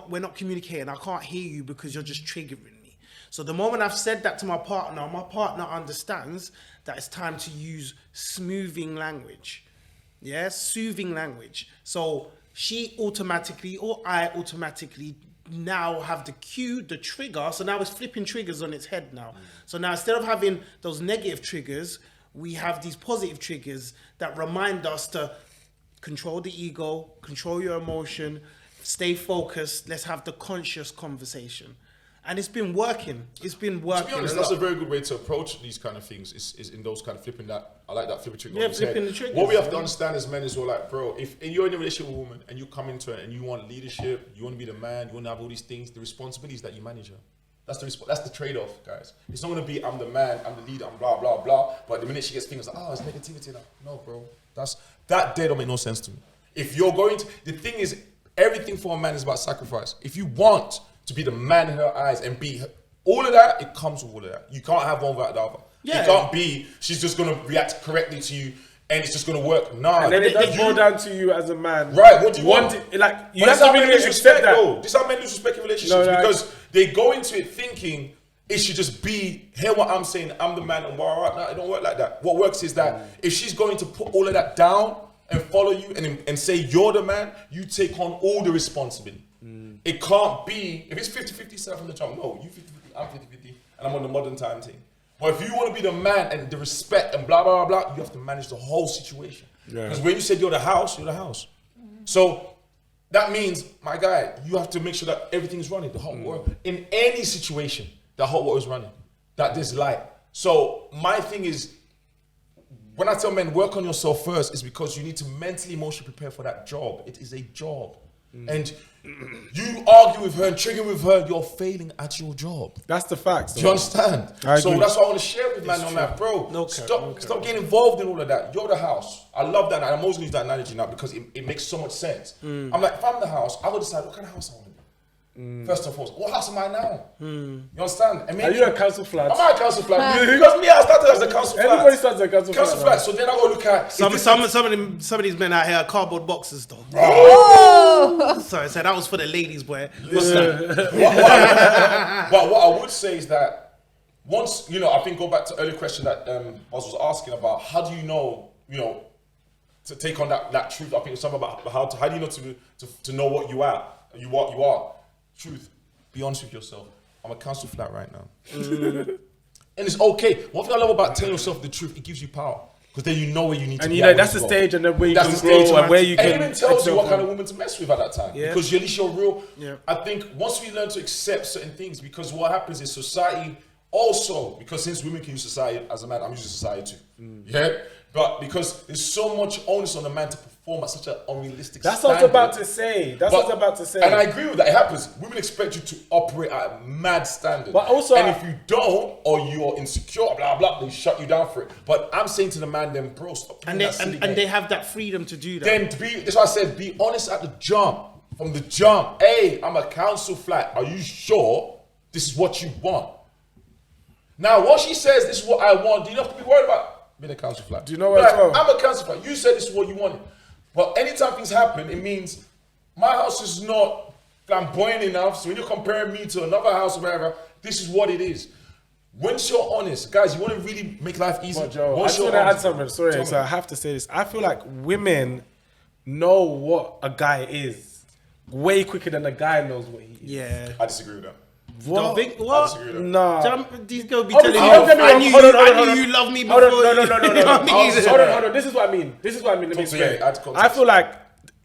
we're not communicating. I can't hear you because you're just triggering me. So the moment I've said that to my partner understands that it's time to use smoothing language. Yeah, soothing language. So she automatically or I automatically now have the cue, the trigger. So now it's flipping triggers on its head now. So now instead of having those negative triggers, we have these positive triggers that remind us to control the ego, control your emotion, stay focused. Let's have the conscious conversation. And it's been working. It's been working. To be honest, that's a very good way to approach these kind of things. Is in those kind of flipping that. I like that flipping trigger. Yeah, flipping the triggers. What we have to understand as men is, well, like, bro, if you're in a relationship with a woman and you come into it and you want leadership, you want to be the man, you want to have all these things, the responsibility is that you manage her. That's the trade-off, guys. It's not going to be I'm the man, I'm the leader, I'm blah blah blah. But the minute she gets things like, oh, it's negativity now. No, bro, that don't make no sense to me. If you're going to, the thing is, everything for a man is about sacrifice. If you want to be the man in her eyes and be all of that, it comes with all of that. You can't have one without the other. Yeah. It can't be she's just going to react correctly to you and it's just going to work. Nah. And then it does boil down to you as a man. Right, what do you want? Like, you but have to really accept that. Though. This is how men lose respect in relationships because they go into it thinking it should just be, hear what I'm saying, I'm the man and blah, blah, blah. No, it don't work like that. What works is that if she's going to put all of that down and follow you and say you're the man, you take on all the responsibility. It can't be, if it's 50-50 set from the jump, no, you 50-50, I'm 50-50, and I'm on the modern time thing. But if you want to be the man and the respect and blah, blah, blah, blah, you have to manage the whole situation. Because when you said you're the house, you're the house. So that means, my guy, you have to make sure that everything's running, the whole world. In any situation, the whole world is running, that there's light. So my thing is, when I tell men, work on yourself first, it's because you need to mentally, emotionally prepare for that job. It is a job. And you argue with her and trigger with her, you're failing at your job. That's the facts. Do you understand? So that's what I want to share with man on that, bro. Stop getting involved in all of that. You're the house. I love that. I'm always going to use that analogy now because it makes so much sense. I'm like, if I'm the house, I will decide what kind of house I want to be. First and foremost, what house am I now? You understand? I mean, are you a council flat? Am I a council flat? Because me, I started as a council flat. Everybody starts as a council flat. So then I go look at some of these men out here are cardboard boxes though. Sorry, so that was for the ladies, boy. What's that? What I would say is that once, I think go back to earlier question that I was asking about, how do you know, to take on that truth? I think it's something about how do you know to know what you are. You are. Truth. Be honest with yourself. I'm a council flat right now. And it's okay. One thing I love about telling yourself the truth, it gives you power. Because then you know where you need to be. And that's the stage and then where you can grow and where you can... And it even tells you what kind of woman to mess with at that time. Yeah. Because at least you're real. Yeah. I think once we learn to accept certain things, because what happens is society also, because since women can use society as a man, I'm using society too. Yeah? But because there's so much onus on the man to perform at such an unrealistic standard. That's what I was about to say. That's what I was about to say. And I agree with that. It happens. Women expect you to operate at a mad standard. But also, and if you don't, or you're insecure, blah, blah, they shut you down for it. But I'm saying to the man, then, bro, stop doing that silly game. They have that freedom to do that. Then that's why I said, be honest at the jump. From the jump. Hey, I'm a council flat. Are you sure this is what you want? Now, once she says this is what I want, do you have to be worried about being a council flat? Do you know what I'm a council flat. You said this is what you wanted. But anytime things happen, it means my house is not flamboyant enough. So when you're comparing me to another house or whatever, this is what it is. Once you're honest, guys, you want to really make life easy. But Joe, I just want to add something. Sorry, so I have to say this. I feel like women know what a guy is way quicker than a guy knows what he is. Yeah. I disagree with that. What? What? No. These girls be telling you, I knew you loved me before. No. Hold on. This is what I mean. Let me explain. I feel like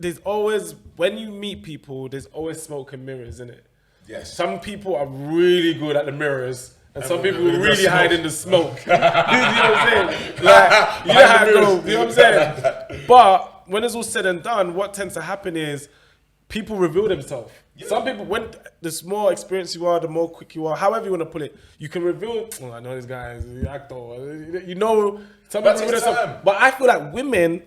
there's always, when you meet people, there's always smoke and mirrors, isn't it? Yes. Some people are really good at the mirrors, and some people really hide in the smoke. You know what I'm saying? Like, you know how it goes. You know what I'm saying? But when it's all said and done, what tends to happen is people reveal themselves. Yeah. Some people, when the more experienced you are, the more quick you are, however you want to put it, you can reveal, oh, I know this guy is an actor. You know, some people reveal themselves. But I feel like women,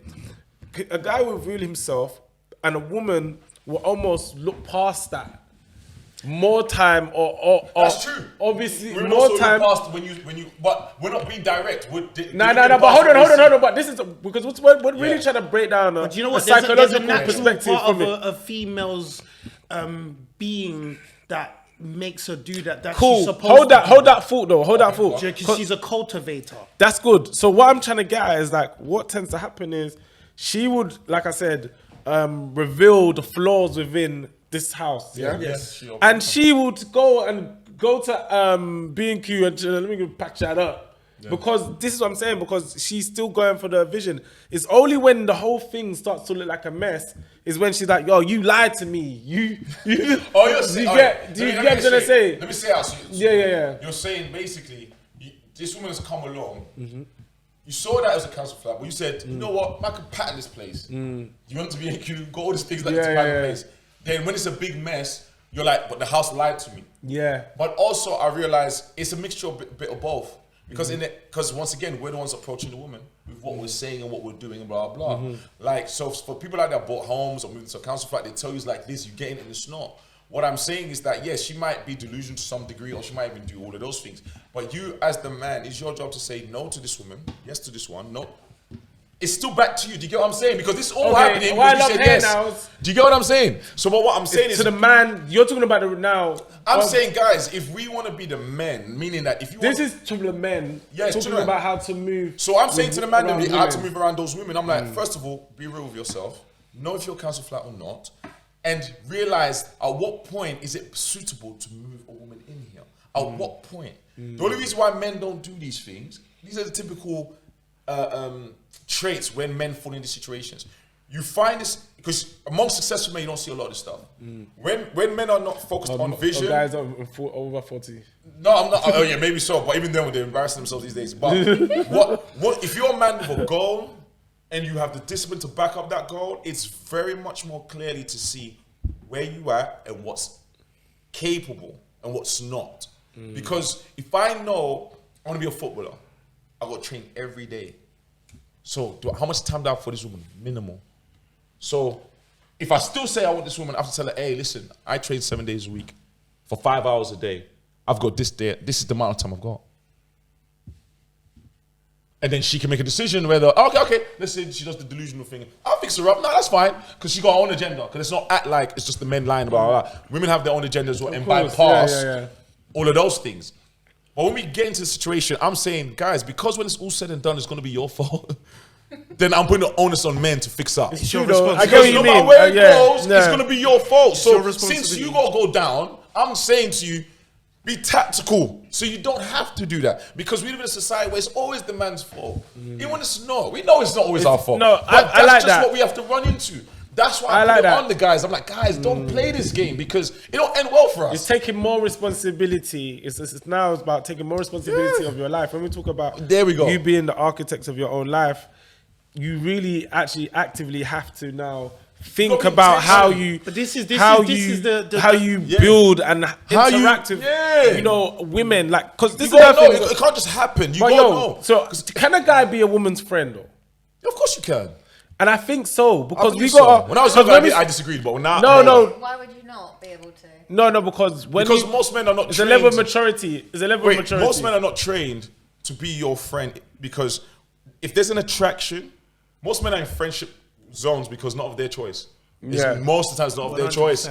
a guy will reveal himself and a woman will almost look past that. more time or That's true. Obviously, Women more also time. look past when you, but we're not being direct. No, but hold on. But this is because we're really trying to break down But you know what? a psychological there's a perspective part from of it. a female's being that makes her do that. That Cool. she's supposed Hold to that thought though. Hold that thought. Because she's a cultivator. That's good. So what I'm trying to get at is like what tends to happen is she would, like I said, reveal the flaws within this house. Yeah. Yes. And she would go to B&Q and let me patch that up. Yeah. Because this is what I'm saying, because she's still going for the vision. It's only when the whole thing starts to look like a mess is when she's like, yo, you lied to me. You Oh, you're saying, do you get what I'm trying to say? Let me say out. Yeah. You're saying basically, this woman has come along. You saw that as a council flat, but you said, you know what, I can pattern this place. You want to be in queue, got all these things like to pattern the place. Then when it's a big mess, you're like, but the house lied to me. Yeah. But also I realize it's a mixture of bit of both. Because once again, we're the ones approaching the woman with what we're saying and what we're doing and blah, blah, blah. Like, so for people like that bought homes or moving to a council flat, they tell you it's like this, you're getting it and it's not. What I'm saying is that, yes, she might be delusional to some degree or she might even do all of those things. But you, as the man, it's your job to say no to this woman, yes to this one, no. It's still back to you. Do you get what I'm saying? Because this is all happening because you said yes. Do you get what I'm saying? So but what I'm saying is... To the man, you're talking about it now. I'm saying, guys, if we want to be the men, meaning that if you This is to the men, talking about how to move. So I'm saying to the man, how to move around those women. I'm like, first of all, be real with yourself. Know if you're council flat or not. And realize at what point is it suitable to move a woman in here? At what point? The only reason why men don't do these things, these are the typical traits when men fall into situations. You find this, because among successful men, you don't see a lot of this stuff. When men are not focused on vision. Guys are over 40. No, I'm not. Oh yeah, maybe so. But even then, they're embarrassing themselves these days. But what if you're a man with a goal and you have the discipline to back up that goal, it's very much more clearly to see where you are and what's capable and what's not. Because if I know I want to be a footballer, I got to train every day. So how much time do I have for this woman? Minimal. So if I still say I want this woman, I have to tell her, hey, listen, I train 7 days a week for 5 hours a day. I've got this day. This is the amount of time I've got. And then she can make a decision whether, okay, let's say she does the delusional thing. I'll fix her up. No, that's fine. Because she got her own agenda. Because it's not act like it's just the men lying, blah, blah, blah. Women have their own agenda as well and bypass all of those things. But when we get into the situation, I'm saying, guys, because when it's all said and done, it's going to be your fault. Then I'm putting the onus on men to fix up. It's your responsibility. I get what you mean. No matter where it goes, it's going to be your fault. So since you got to go down, I'm saying to you, be tactical, so you don't have to do that. Because we live in a society where it's always the man's fault. Even when it's not. We know it's not always our fault. No, but I like just that. what we have to run into. That's why I put it on the guys. I'm like, guys, don't play this game because it don't end well for us. It's taking more responsibility. It's now about taking more responsibility of your life. When we talk about you being the architect of your own life, you really actually actively have to now think about how you build and interact with women, like, because this is it can't just happen. You gotta know. So can a guy be a woman's friend though? Of course you can. And I think so because we got. got. When I was younger, I disagreed, but now Why would you not be able to? No, because most men are not. It's a level of maturity. It's a level of maturity. Most men are not trained to be your friend because if there's an attraction, most men are in friendship zones because not of their choice. Most of the time, it's not of their choice.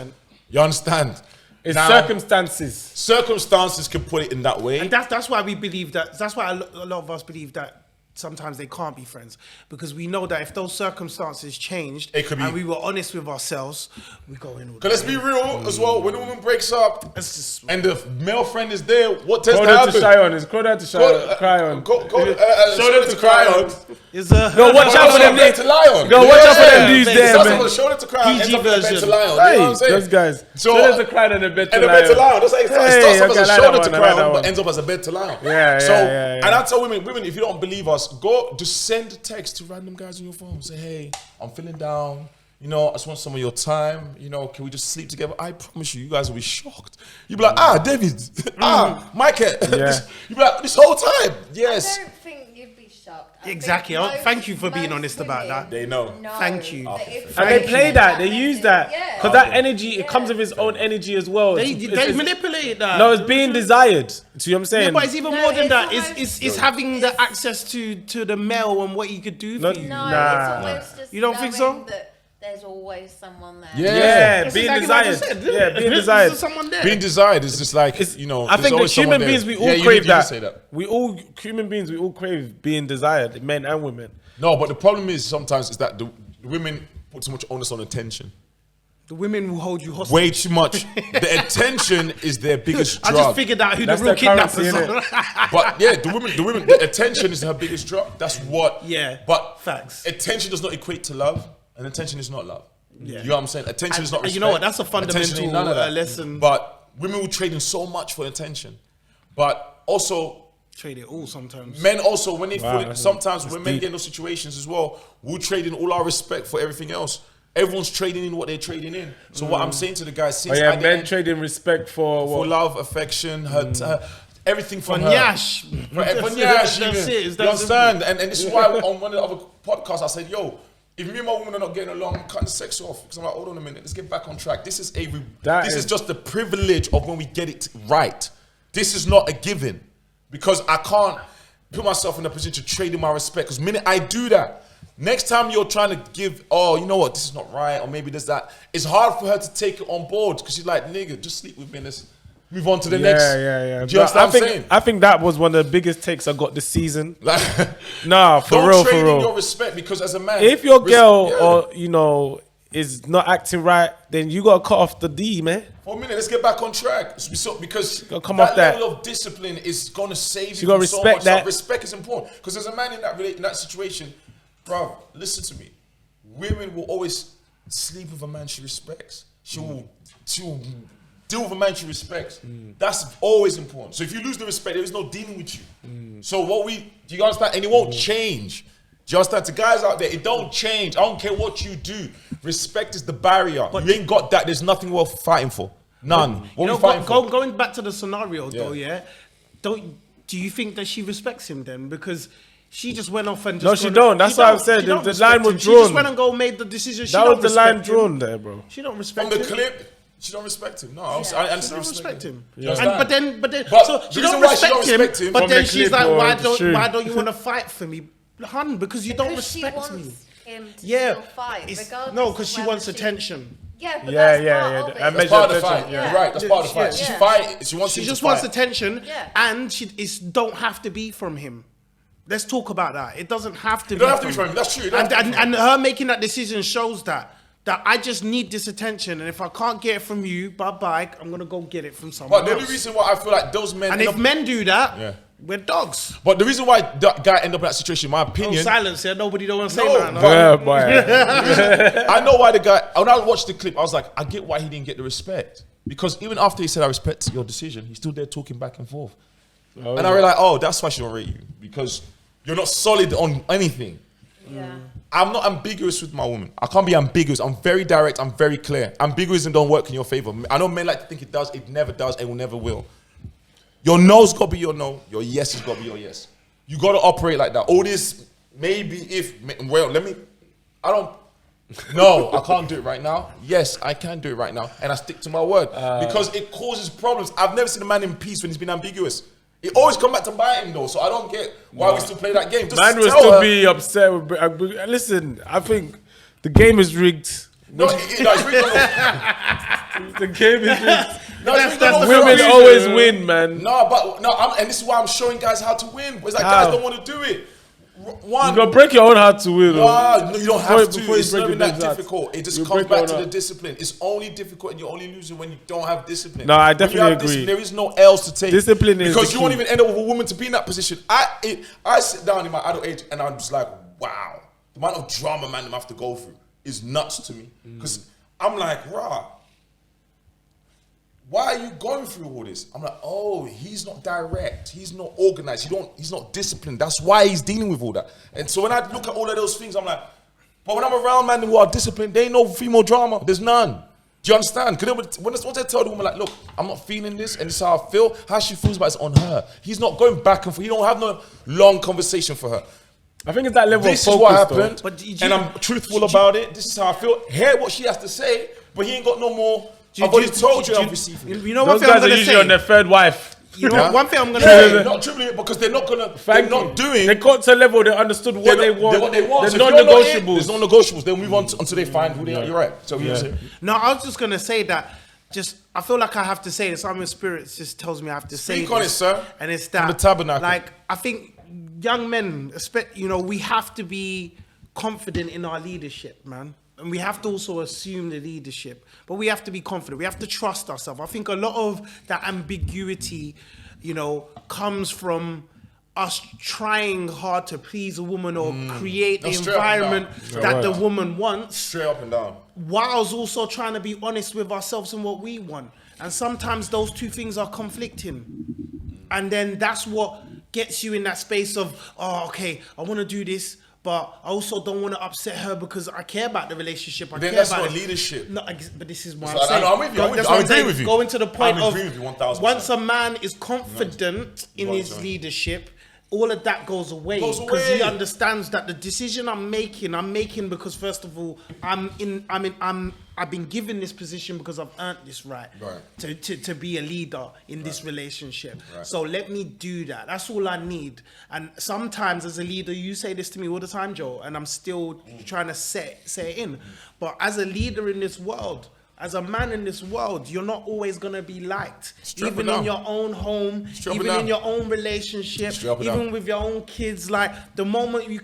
You understand? It's circumstances. Circumstances can put it in that way, and that's why we believe that. That's why a lot of us believe that. Sometimes they can't be friends because we know that if those circumstances changed and we were honest with ourselves, we go in. Because let's be real as well. When a woman breaks up and the male friend is there, what tends to happen? Call that to cry on. Shoulder to cry on. Go watch out for them dudes to lie on. Go watch out for them dudes there, man. Shoulder to cry on. PG version. To lie on. You know what I'm saying? Those guys. Shoulder to cry on and a bed to lie on. That's like it starts off as a shoulder to cry on, but ends up as a bed to lie on. And I tell women, if you don't believe us, go just send a text to random guys on your phone. Say, hey, I'm feeling down. You know, I just want some of your time. You know, can we just sleep together? I promise you guys will be shocked. You'll be like, David, Michael. You'll be like, this whole time. Yes. I don't think you'd be shocked. Exactly. Thank you for being honest about that. They know. Thank you. And they play that, they use that. Because that energy, it comes with its own energy as well. They manipulate that. No, it's being desired. See what I'm saying? Yeah, but it's even more than it's that. almost- It's having the access to the male and what he could do for you. No, Nah. it's almost just You don't think so? knowing that there's always someone there. Yeah, That's being exactly what I desired. just said. Yeah, being There's desired. someone there. Being desired is just like, you know, I there's think that always someone human there. beings, we all Yeah, you crave did that. say that. Human beings, we all crave being desired, men and women. No, but the problem is sometimes is that the women put too much onus on attention. The women will hold you hostage. Way too much. The attention is their biggest I drug. just figured out who That's the real their currency, kidnappers are. But yeah, the women, the attention is her biggest drug. That's what. Yeah, But facts. attention does not equate to love, and attention is not love. Yeah. You know what I'm saying? Attention is not. And Respect. you know what? That's a Attention ain't fundamental none of that. lesson. But women will trade in so much for attention, but also. Trade it all sometimes. Men also, when they Wow, sometimes that's when men deep. get in those situations as well, we'll trade in all our respect for everything else. Everyone's trading in what they're trading in. So what I'm saying to the guys, Oh since yeah, I men get trading respect for for what? love, affection, everything from For her. Nyash. That's That's you it. It's that understand? And this is why on one of the other podcasts I said, yo, if me and my woman are not getting along, I'm cutting the sex off. Because I'm like, hold on a minute, let's get back on track. This is this is just the privilege of when we get it right. This is not a given. Because I can't put myself in a position to trade in my respect. Because the minute I do that, next time you're trying to give, oh, you know what, this is not right, or maybe there's that, it's hard for her to take it on board. Because she's like, nigga, just sleep with me and let's move on to the next. Yeah. Do you understand what I'm saying? I think that was one of the biggest takes I got this season. Like, Nah, for don't real, trade for in real. your respect because as a man, If your girl yeah. or you know is not acting right, then you gotta cut off the D, man. For a minute, let's get back on track. Because Gotta come that off that. level of discipline is gonna save you. gotta from so respect much that. stuff. Respect is important. Because as a man in that situation, bro, listen to me. Women will always sleep with a man she respects. She will deal with a man she respects. That's always important. So if you lose the respect, there is no dealing with you. So do you understand? And it won't change. Do you understand? To guys out there, it don't change. I don't care what you do. Respect is the barrier. You ain't got that. There's nothing worth fighting for. None. What we fighting for? Going back to the scenario though, do you think that she respects him then? Because she just went off and just No, she don't. That's what I've said. She don't The respect line was him. She just drawn. went and made the decision. She That don't was the line respect him. drawn there, bro. She don't From respect the him. clip, she don't respect him. No, I She honestly don't respect him. You understand? But then, But so the she reason don't why she don't respect respect him him. But from then the she's clip like, or why the stream. don't you want to fight for me, hun? Because you don't Because she respect wants me. him to Yeah, still fight, regardless no, of because she whether wants attention. Yeah, but Yeah, that's yeah, part yeah. of I it. meant That's part of the attention, fight. yeah. You're right. That's part of the fight. Yeah. She fight. She wants She him just to wants fight. attention, Yeah. and don't have to be from him. Let's talk about that. It doesn't have to. It don't have to be from him. That's true. It don't have to be from And her making that decision shows that I just need this attention, and if I can't get it from you, bye. I'm gonna go get it from someone But the only else. reason why I feel like those men And end if up- men do that, Yeah. we're dogs. but the reason why that guy end up in that situation, in my No opinion, silence here. Nobody don't want to say No, nothing. but- Yeah, boy. I know why the guy. When I watched the clip, I was like, I get why he didn't get the respect because even after he said I respect your decision, he's still there talking back and forth. And I realized, oh, that's why she don't rate you because you're not solid on anything. Yeah. I'm not ambiguous with my woman. I can't be ambiguous. I'm very direct. I'm very clear. Ambiguous and don't work in your favor. I know men like to think it does. It never does. It will never will. Your no's got to be your no. Your yes has got to be your yes. You got to operate like that. All this, maybe if, well, no, I can't do it right now. Yes, I can do it right now. And I stick to my word because it causes problems. I've never seen a man in peace when he's been ambiguous. It always come back to bite him though, so I don't get why we still play that game. Just Man will tell still her- be upset with. Listen, I think the game is rigged. No, it's really The game is rigged. no, Women always win, man. No, but and this is why I'm showing guys how to win. It's like How? guys don't want to do it. One, You gotta break your own heart to win. no, you don't have to. Before you It's break not your even that man's heart. difficult. It just You comes break back your to own the heart. discipline. It's only difficult and you're only losing when you don't have discipline. No, I When you definitely have agree. discipline, there is no else to take. Discipline is because the you won't key. even end up with a woman to be in that position. I sit down in my adult age and I'm just like, wow, the amount of drama man them have to go through is nuts to me. Because I'm like, rah. Why are you going through all this? I'm like, oh, he's not direct. He's not organized. He's not disciplined. That's why he's dealing with all that. And so when I look at all of those things, I'm like, but when I'm around men who are disciplined, there ain't no female drama. There's none. Do you understand? Because once I tell the woman, like, look, I'm not feeling this, and this is how I feel, how she feels about it's on her. He's not going back and forth. He don't have no long conversation for her. I think it's that level This of is what focus, happened, But did you- and I'm truthful about it. This is how I feel. Hear what she has to say, but he ain't got no more. I've already told you I'm receiving. You know Those what I'm guys are gonna usually say? on their third wife. You know one thing I'm gonna Yeah, say. not tripling it because they're not gonna. Thank they're you. not doing. They got to a level they understood what they want. What they want. There's So if you're not in, non-negotiables. there's no negotiables. They'll move on until they find who they are. You're right. So No, I was just gonna say that. Just I feel like I have to say this. I'm in spirits. Just tells me I have to say Speak this. on it, sir. And it's From that the tabernacle. Like I think young men, we have to be confident in our leadership, man. And we have to also assume the leadership, but we have to be confident. We have to trust ourselves. I think a lot of that ambiguity, comes from us trying hard to please a woman or create the straight up and environment down. that the woman wants, straight up and down. whilst also trying to be honest with ourselves and what we want. And sometimes those two things are conflicting. And then that's what gets you in that space of, oh, okay, I want to do this, but I also don't want to upset her because I care about the relationship. Then that's not leadership. No, but this is what So I'm saying. I'm with you, I'm with That's you. what I'm saying. agreeing with you. Going to the point I'm of agreeing with you 1000%. once a man is confident in his 100%. leadership, all of that goes away Goes because he away. understands that the decision I'm making because first of all, I've been given this position because I've earned this right, to be a leader in this relationship. Right. So let me do that. That's all I need. And sometimes as a leader, you say this to me all the time, Joe, and I'm still trying to say it in. But as a leader in this world, as a man in this world, you're not always gonna be liked. Straight up Even and in down. your own home, Straight up even and in down. your own relationship, Straight up and even down. with your own kids. Like the moment we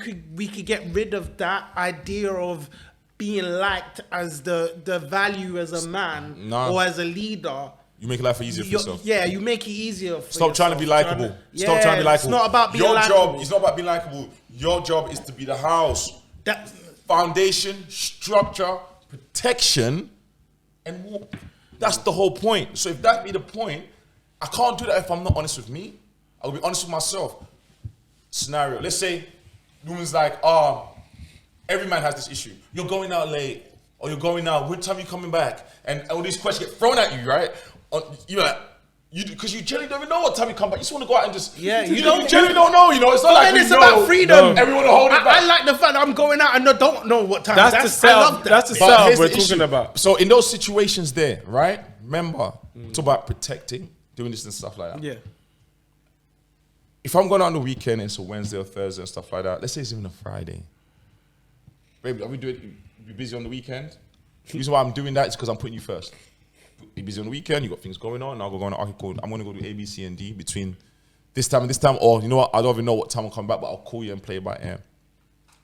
could get rid of that idea of being liked as the value as a man Nah. or as a leader. You make life easier for yourself. Yeah, you make it easier for Stop trying to be yourself. likable. Yeah, Stop trying to be likable. It's not about being Your likable. job is not about being likable. Your job is to be the house. That, Foundation, structure, protection, and walk. That's the whole point. So if that be the point, I can't do that if I'm not honest with me. I'll be honest with myself. Scenario. Let's say the woman's like, every man has this issue. You're going out late, or you're going out. What time are you coming back? And all these questions get thrown at you, right? You're like, because you generally don't even know what time you come back. You just want to go out and just you generally don't know. It's not like then it's we about know. freedom. No. Everyone will hold it back. I like the fact that I'm going out and I don't know what time. That's the I self. love that. That's the But self here's we're the talking issue. about. So in those situations there, right? Remember, it's about protecting, doing this and stuff like that. Yeah. If I'm going out on the weekend, it's a Wednesday or Thursday and stuff like that. Let's say it's even a Friday. Baby, are we doing? Be busy on the weekend. The reason why I'm doing that is because I'm putting you first. Be busy on the weekend. You got things going on. I'll go on. Okay, cool. I'm going to go do A, B, C, and D between this time and this time. Or you know what? I don't even know what time I'll come back, but I'll call you and play by ear.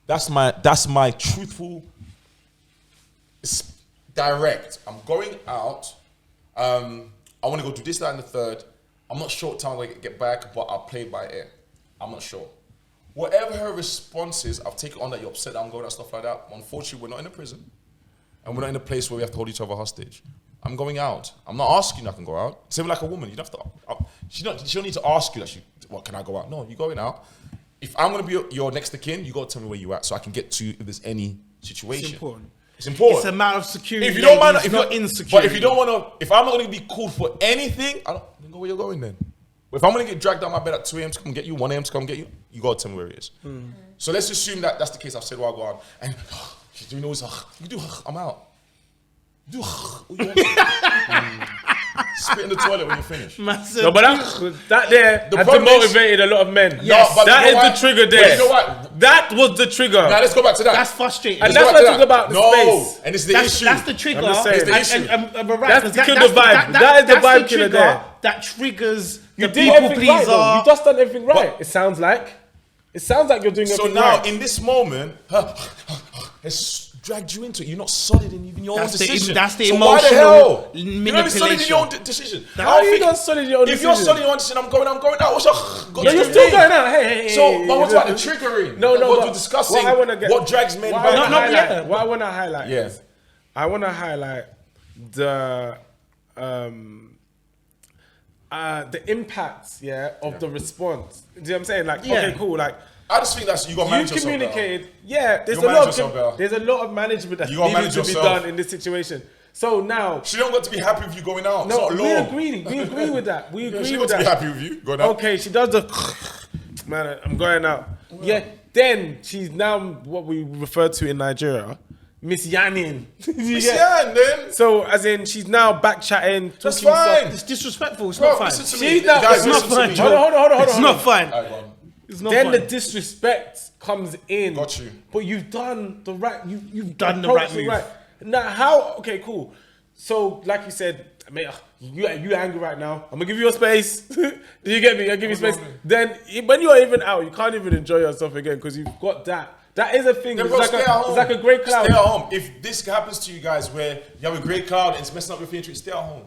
That's my truthful. It's direct. I'm going out. I want to go do this, that, and the third. I'm not sure what time I'm going to get back, but I'll play by ear. I'm not sure. Whatever her response is, I'll take it on that you're upset that I'm going out, stuff like that. Unfortunately, we're not in a prison. And we're not in a place where we have to hold each other hostage. I'm going out. I'm not asking you I can go out. Same like a woman. You don't have to. She don't need to ask you that can I go out? No, you're going out. If I'm going to be your next of kin, you got to tell me where you're at so I can get to you if there's any situation. It's important. It's important. It's a matter of security. If you don't mind, it's not insecurity. But if you don't want to, if I'm not going to be called for anything, I don't go where you're going then. But if I'm going to get dragged down my bed at 2 a.m. to come get you, 1 a.m. to come get you, you got to tell me where it is. So let's assume that that's the case. I've said while I go on. And she's doing all this, you do, I'm out. You do, all you want. Spit in the toilet when you finish. No, but that there The has problem is- demotivated a lot of men. Yes. but That you know is what? the trigger But there. you know what? That was the trigger. Now let's go back to that. That's frustrating. And Let's that's go what back I'm to talking that. about the No, space. and it's the that's, issue. that's the trigger. I'm just saying. It's the issue. But right, That's the 'cause killer vibe. That is the that's vibe killer trigger there. That triggers You the did people everything right, though. pleaser. You just done everything right. It sounds like. It sounds like you're doing So everything now, right. in this moment, has dragged you into it. You're not solid in even your own That's the- decision. that's the so why the emotional hell? You're not even solid in your own manipulation. decision. How are you not solid in your own If you're decision? solid in your own decision, I'm going out. What's your got Yeah, to you're do still with me? going out. Hey. So, but what's about the triggering? No, What but we're discussing, what I wanna get- what drags men What back. I wanna No, highlight- yeah. What I want to highlight Yeah. is, I want to highlight the impacts, of the response. Do you know what I'm saying? Like, Yeah. okay, cool. Like, I just think that's you got to you manage yourself. communicated. Yeah, there's You a gotta lot. manage yourself better. There's a lot of management that You gotta needed manage to be yourself. done in this situation. So now, She don't got to be happy with you going out. no, it's not we law. agree. We agree with that. We Yeah, agree she with got to be that. happy with you going out. Okay, she does the man. I'm going out. Yeah. Then she's now what we refer to in Nigeria, Miss Yannin. Miss Yan, then. So as in she's now back chatting. That's talking fine. stuff. It's disrespectful. It's Bro, not fine. listen to me. She's not- Guys, it's not listen to fine. me. Hold on. It's not fine. Alright, go on. It's not Then fine. the disrespect comes in. Got you. But you've done the right. You've done the approached right move. Now how? Okay, cool. So like you said, mate, you angry right now. I'm gonna give you a space. Do you get me? I'll give you space. Then when you're even out, you can't even enjoy yourself again because you've got that. That is a thing. Then It's bro, like stay at home. it's like a great cloud. Stay at home. If this happens to you guys where you have a great cloud and it's messing up your feeling, stay at home.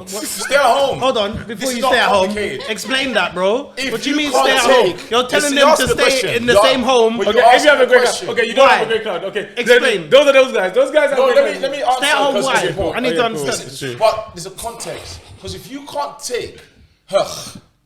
Stay at home. Hold on, before This is you not stay at home, complicated. explain that, bro. If What do you mean can't stay at home? take- You're telling Listen, them ask to the stay question. in the You same are- home. but Okay, you if ask you have a the great question. cloud, okay, you don't Why? have a great cloud. Okay, Explain. Then, those are those guys. Those guys have No, great let clouds. me answer. Stay at home, because why? it's important. I need to cool. understand. Listen, but there's a context. Because if you can't take her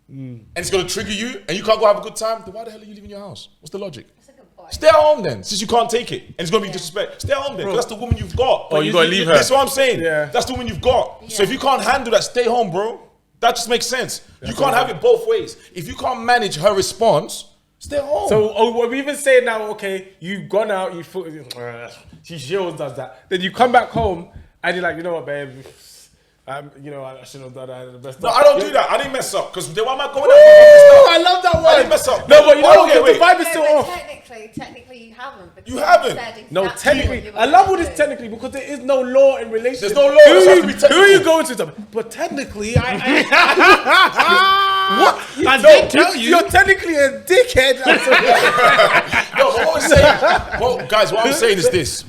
and it's going to trigger you and you can't go have a good time, then why the hell are you leaving your house? What's the logic? That's a good point. Stay at home then, since you can't take it and it's going to be disrespect. Stay at home then, 'cause that's the woman you've got. Oh, you gotta leave her. That's what I'm saying. Yeah. That's the woman you've got. So if you can't handle that, stay home, bro. That just makes sense. You can't have it both ways. If you can't manage her response, stay at home. So what we even say now, okay, you've gone out, you thought, she always does that. Then you come back home and you're like, you know what, babe, I should have done that at the best no, time. I don't do that. I didn't mess up because then why am I going Ooh, out? I love that I one. didn't mess up. No, but you know Oh, what? okay, The vibe is still but off. technically you haven't. because You haven't. said No, exactly what technically, you were I love all gonna this do. technically because there is no law in relationship. There's no law, it has to be Who are you technical. going to? But technically, what? I No, did tell you. You're technically a dickhead. No, but what I'm saying, well, guys, what I'm saying is this.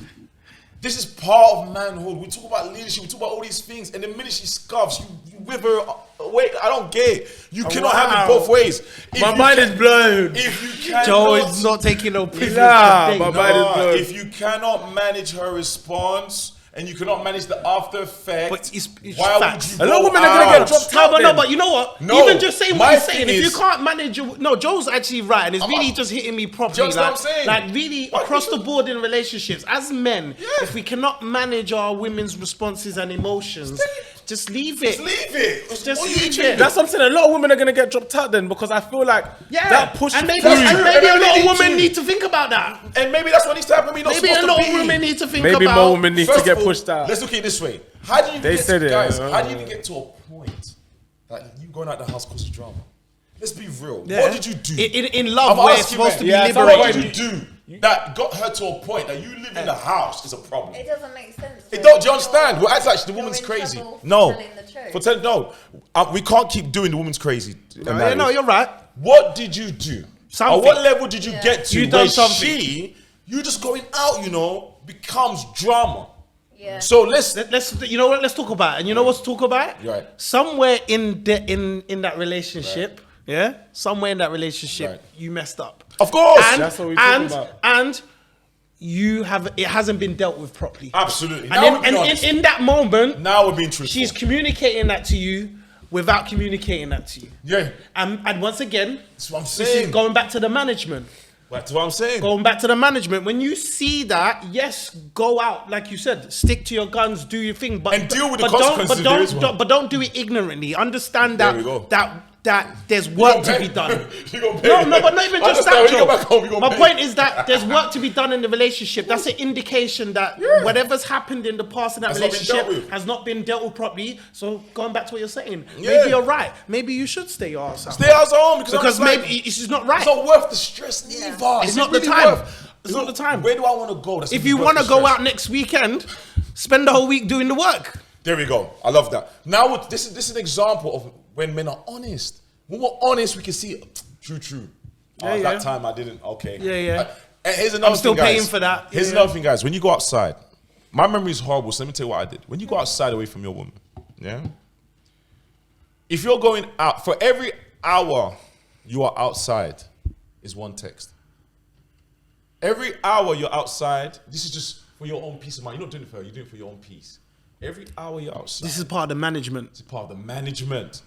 This is part of manhood. We talk about leadership. We talk about all these things. And the minute she scuffs, you wither away. I don't get it. You cannot have it both ways. If My you mind can- is blown. If you cannot, Joe is not taking no privilege. Nah, today. my mind is blown. if you cannot manage her response and you cannot manage the after effect, But it's why facts. would A you lot of go women are gonna out? get dropped No, out. but then. you know what? No, Even just saying my what you're saying, thing if you is- can't manage your... No, Joe's actually right, and it's really I'm- just hitting me properly. Do you understand what I'm saying? Like, really, Why across the people- board in relationships, as men, if we cannot manage our women's responses and emotions, just leave it. Just leave it. Just What are you leave itching it. for? That's what I'm saying. A lot of women are gonna get dropped out then because I feel like that push and maybe, through. and maybe a Maybe lot of they need women to. need to think about that. And maybe that's what needs to happen. We're not Maybe supposed a lot to of be. women need to think Maybe about... more women need First to get of all, pushed out. Let's look at it this way. How do you They get, said it, guys? yeah. How do you even get to a point that you going out the house causes drama? Let's be real. Yeah. What did you do? In love, I'm where it's asking, supposed man. to be Yeah, so What liberating. did you do that got her to a point that you live in the house is a problem? It doesn't make sense. It don't. Do you understand? Well, that's actually the You're woman's in crazy. trouble for No, telling the truth. for telling no, we can't keep doing the woman's crazy. Yeah, no, you're right. What did you do? Something. At what level did you Yeah. get to? You done where something. you just going out, becomes drama. Yeah. So let's. Let's you know what? Let's talk about it. And you know what to talk about? Right. Somewhere in that relationship, yeah. Somewhere in that relationship, Right. you messed up. Of course. And, That's what we're talking and, about. and it hasn't been dealt with properly. Absolutely. And, Now we're being in, honest. in that moment, Now we're being truthful. she's communicating that to you without communicating that to you. Yeah. And once again, That's what I'm this saying. is going back to the management. That's what I'm saying. Going back to the management, when you see that, yes, go out, like you said, stick to your guns, do your thing, but And deal with the but consequences if there is one. but don't do it ignorantly. Understand There that we go. that there's work gonna to pay. be done. You gonna pay. No, but not even I just understand. that, When you Joe. go back home, you gonna My pay. point is that there's work to be done in the relationship. That's an indication that whatever's happened in the past in that Has not been relationship dealt with. has not been dealt with properly. So going back to what you're saying, Yeah. maybe you're right. Maybe you should stay your ass out. Stay out home because Because I'm just maybe like, it's just not right. it's not worth the stress neither. It's Is not it the really time. worth- It's not the time. Where do I want to go? That's If gonna you be want to worth the go stress? out next weekend, spend the whole week doing the work. There we go. I love that. Now this is an example of when men are honest. When we're honest, we can see true. Yeah, That yeah. time I didn't. Okay. Yeah. And here's another I'm still thing, guys. paying for that. Here's Yeah. another thing, guys. When you go outside, my memory is horrible. So let me tell you what I did. When you go outside away from your woman, yeah. If you're going out for every hour you are outside, is one text. Every hour you're outside, this is just for your own peace of mind. You're not doing it for her, you're doing it for your own peace. Every hour you're outside, This is part of the management. it's part of the management.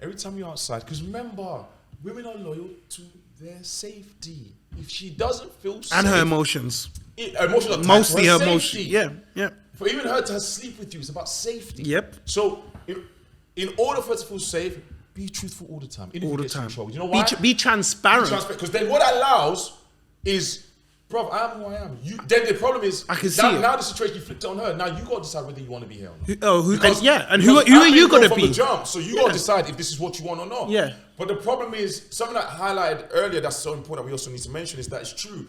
Every time you're outside, because remember, women are loyal to their safety. If she doesn't feel safe, And her emotions. emotional attachment, Mostly her safety. emotions. Yeah. For even her to sleep with you, it's about safety. Yep. So, in order for her to feel safe, be truthful all the time. All the time. You know why? Be transparent. Because then what that allows is, bro, I am who I am. Then the problem is, I can see now, it. now the situation you flipped it on her. Now you got to decide whether you want to be here or not. Who Because are I've you been gonna from be? the jump, so you got to decide if this is what you want or not. Yeah. But the problem is, something that I highlighted earlier that's so important that we also need to mention is that it's true.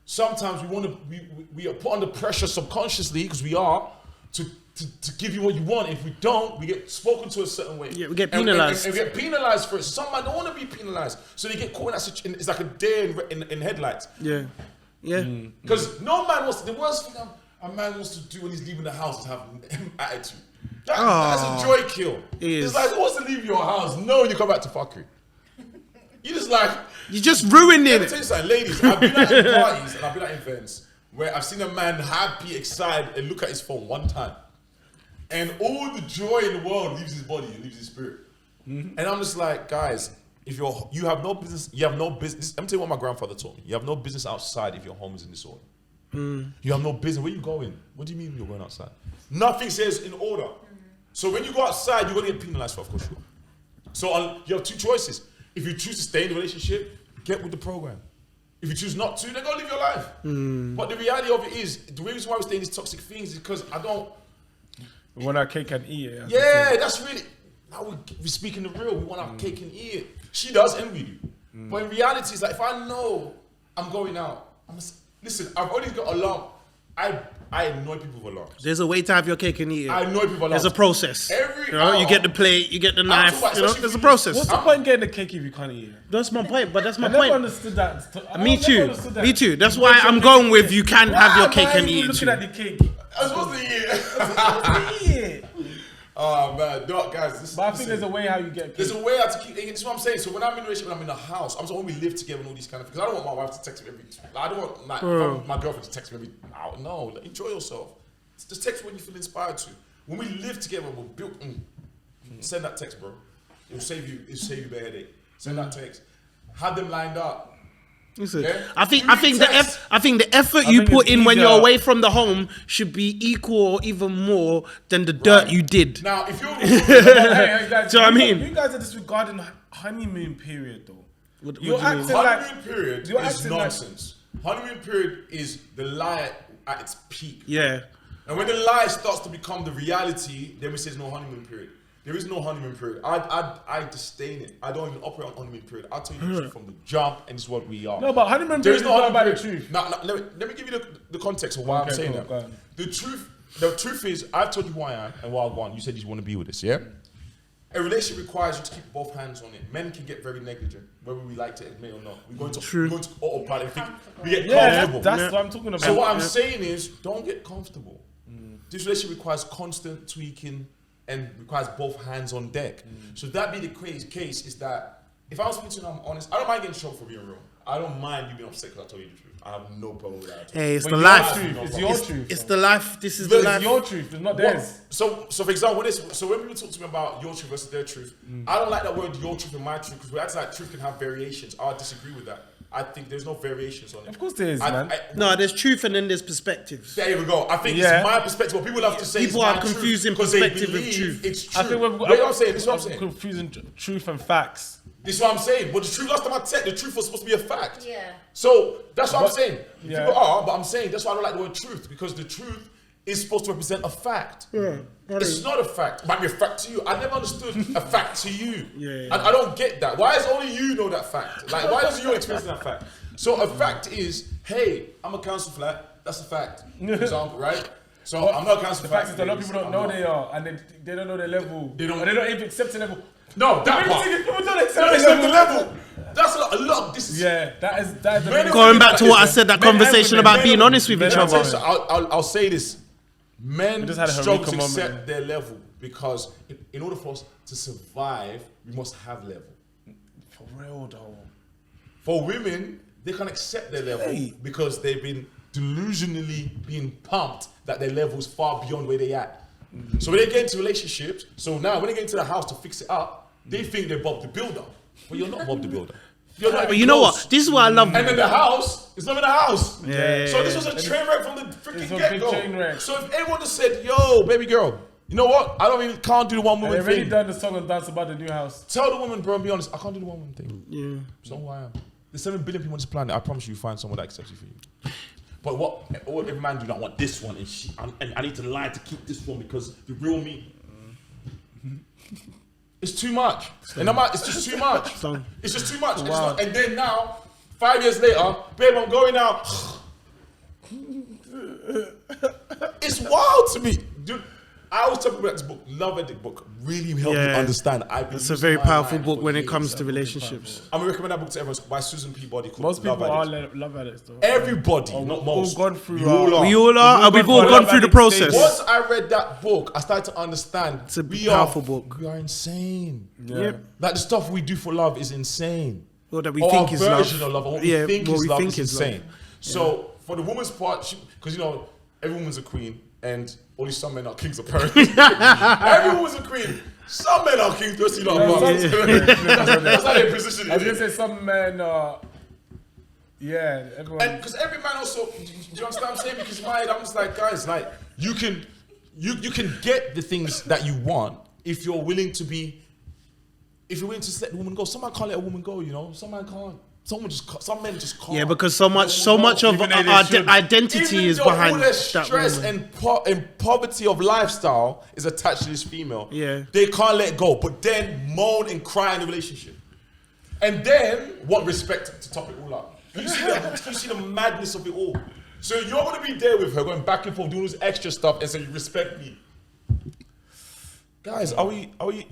Sometimes we are put under pressure subconsciously, because we are, to give you what you want. If we don't, we get spoken to a certain way. Yeah, we get And- penalized. And we get penalized for it. So some man don't want to be penalized, so they get caught in that situation. It's like a deer in headlights. Yeah. Yeah. Because no man wants to, the worst thing a man wants to do when he's leaving the house is have attitude. That's a joy kill. It is. It's like, who wants to leave your house? No, you come back to fuckery. You just like, You just ruined let me it. tell you something, ladies, I've been at parties and I've been at events where I've seen a man happy, excited, and look at his phone one time. And all the joy in the world leaves his body, it leaves his spirit. And I'm just like, guys, if you have no business, let me tell you what my grandfather told me. You have no business outside if your home is in disorder. You have no business. Where you going? What do you mean you're going outside? Nothing says in order. So when you go outside, you're going to get penalized for, of course. So you have two choices. If you choose to stay in the relationship, get with the program. If you choose not to, then go live your life. But the reality of it is, the reason why we stay in these toxic things is because We want our cake and eat it. yeah, that's really, now we're speaking the real. We want our cake and eat it. She does and we do. But in reality, it's like, if I know I'm going out, listen, I've already got alarm. I annoy people with alarms. There's a way to have your cake and eat it. I annoy people with alarms. There's a process. Every you know, you hour- get the plate, you get the knife. talking about, You know, especially there's a if process. What's the point in getting the cake if you can't eat it? That's my point. But that's my I never point. understood that. Me too. Me too. That's why I'm going with you can have your cake and eat it Looking too. at the cake. I'm supposed to eat. Eat it. Oh man, no, guys. But I think there's a way how you get There's cake. a way how to keep. This is what I'm saying. So when I'm in a relationship, when I'm in a house, I'm saying when we live together and all these kind of things. I don't want my wife to text me every. I don't want my girlfriend to text me every hour. No, enjoy yourself. Just text me when you feel inspired to. When we live together, we're built. Send that text, bro. It'll save you. It'll save you a headache. Send that text. Have them lined up. Listen, Yeah? I think text. the effort I you think put it's in when easier. you're away from the home should be equal or even more than the dirt you did. Now, if you're Hey, guys, Do you know what I mean? You guys are disregarding honeymoon period, though. What do You're you mean? acting like honeymoon period you're is acting like- nonsense. Honeymoon period is the lie at its peak. Yeah. And when the lie starts to become the reality, then we say there's no honeymoon period. There is no honeymoon period. I disdain it. I don't even operate on honeymoon period. I'll tell you the truth from the jump, and this is what we are. No, but honeymoon There period is is no not about the honeymoon truth. period. No, let me give you the context of why I'm Okay, saying cool, that. go on. The truth is, I've told you who I am and why I want. You said you want to be with us, yeah? A relationship requires you to keep both hands on it. Men can get very negligent, whether we like to admit or not. We go into autopilot and think we get Yeah, comfortable. that's what I'm talking about. So what I'm saying is, don't get comfortable. This relationship requires constant tweaking and requires both hands on deck. So that be the case is that if I was speaking to you and I'm honest, I don't mind getting in trouble for being real. I don't mind you being upset because I told you the truth. I have no problem with that. Hey, it's But the your life. truth, it's your truth. It's though. the life. This is But the it's life. It's your truth. It's not theirs. So for example, when people talk to me about your truth versus their truth, I don't like that word your truth and my truth because we act like truth can have variations. I disagree with that. I think there's no variations on it. Of course there is, man. No, there's truth and then there's perspectives. There we go. I think Yeah. it's my perspective. What people love to say People is are my truth confusing 'cause they perspective with believe truth. It's true. I think Wait, what I'm saying. This is what I'm saying. Confusing truth and facts. This is what I'm saying. But the truth, last time I checked, the truth was supposed to be a fact. Yeah. So that's what I'm But- saying. yeah. People are, but I'm saying that's why I don't like the word truth because the truth is supposed to represent a fact. It's not a fact. It might be a fact to you. I never understood a fact to you. I don't get that. Why does only you know that fact? Like, why does you experience that fact? So a fact is, hey, I'm a council flat. That's a fact. For example, right? So I'm not a council The flat. fact is, a lot of people don't know they are, and they don't know their level. They don't- Or they don't even accept the level. No, that People part. think people don't They accept don't the accept the level. level. That's a lot. This is Yeah, that is the Many biggest- Going back to what I Men said, that and women, conversation men about and being women. honest with Men each and other. women. I'll say this. Men We just had a struggle Harika to moment. accept their level because in order for us to survive, we must have level. For real though. For women, they can't accept their level Hey. because they've been delusionally being pumped that their level's far beyond where they at. So when they get into relationships, so now when they get into the house to fix it up, they think they're Bob the Builder. But you're not Bob the Builder. You're not But even you know close. what? This is what I love. And then the house is not in the house. Yeah. So this was a train wrek from the It's freaking a get big go. train wreck. So if everyone just said, "Yo, baby girl, You know what? I don't even can't do the one woman They've already thing. done the song and dance about the new house. Tell the woman, bro, and be honest. I can't do the one woman thing. Yeah. It's not who I am. There's 7 billion people on this planet. I promise you, find someone that accepts you for you. But what every man do not want this one, and I need to lie to keep this one because the real me. It's too much, and it's just too much. It's just too much. Wow. And then now, 5 years later, babe, I'm going out. It's wild to me, dude. I always tell people that this book, Love Addict book, really helped me understand. It's a very powerful book when it comes to relationships. I'm gonna recommend that book to everyone. It's by Susan Peabody. Called Most people Love Addict. are love addicts though. Everybody, Oh, not we've all most. gone through We all are. We all are. We've all gone through the process. Once I read that book, I started to understand. It's a powerful book. We are insane. Yep. Like the stuff we do for love is insane. Or that we Or think our is version love. of love, or what Yeah, we think what is we love think is is love. insane. So for the woman's part, because you know every woman's a queen, and only some men are kings apparently. Every woman's a queen. Some men are kings. Just that's how they position I was it. gonna say some men are. Yeah, everyone. And because every man also, do you understand what I'm saying? Because in my head, I'm just like, guys, like you can get the things that you want if you're willing to let the woman go. Some man can't let a woman go, you know. Some man can't. Some men just can't. Yeah, because so much of Even though our they should. identity Even is though behind all the that stress woman. and poverty of lifestyle is attached to this female. Yeah. They can't let go, but then moan and cry in the relationship. And then want respect to top it all up. You see the madness of it all. So you're going to be there with her, going back and forth, doing this extra stuff, and saying, you respect me. Guys, are we like,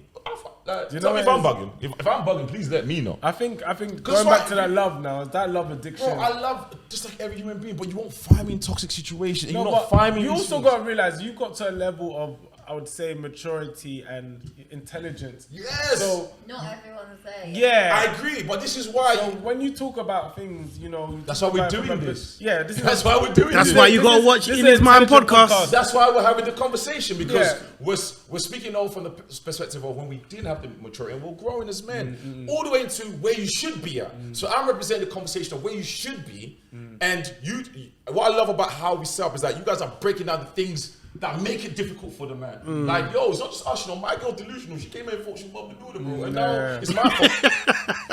You tell know me if what I'm it is? bugging. If I'm bugging, please let me know. I think Because going back why- to that love now, is that love addiction. Bro, I love just like every human being, but you won't find me in toxic situations. And No, you're not but find me. you in also these got to realize you got to a level of, I would say, maturity and intelligence. Yes. So Not everyone's there. yeah, I agree, but this is why. So when you talk about things, you know, you That's talk why we're about it doing from a this. Yeah, this is That's why we're doing That's this. why you gotta This watch is In His Mind intelligent podcast. That's why we're having the conversation, because Yeah. we're speaking all from the perspective of when we didn't have the maturity and we're growing as men, all the way into where you should be at. So I'm representing the conversation of where you should be, and you. What I love about how we set up is that you guys are breaking down the things that make it difficult for the man. Like, yo, it's not just us, you know, my girl's delusional. She came here and thought she was Bob the Builder, bro, and now it's my fault.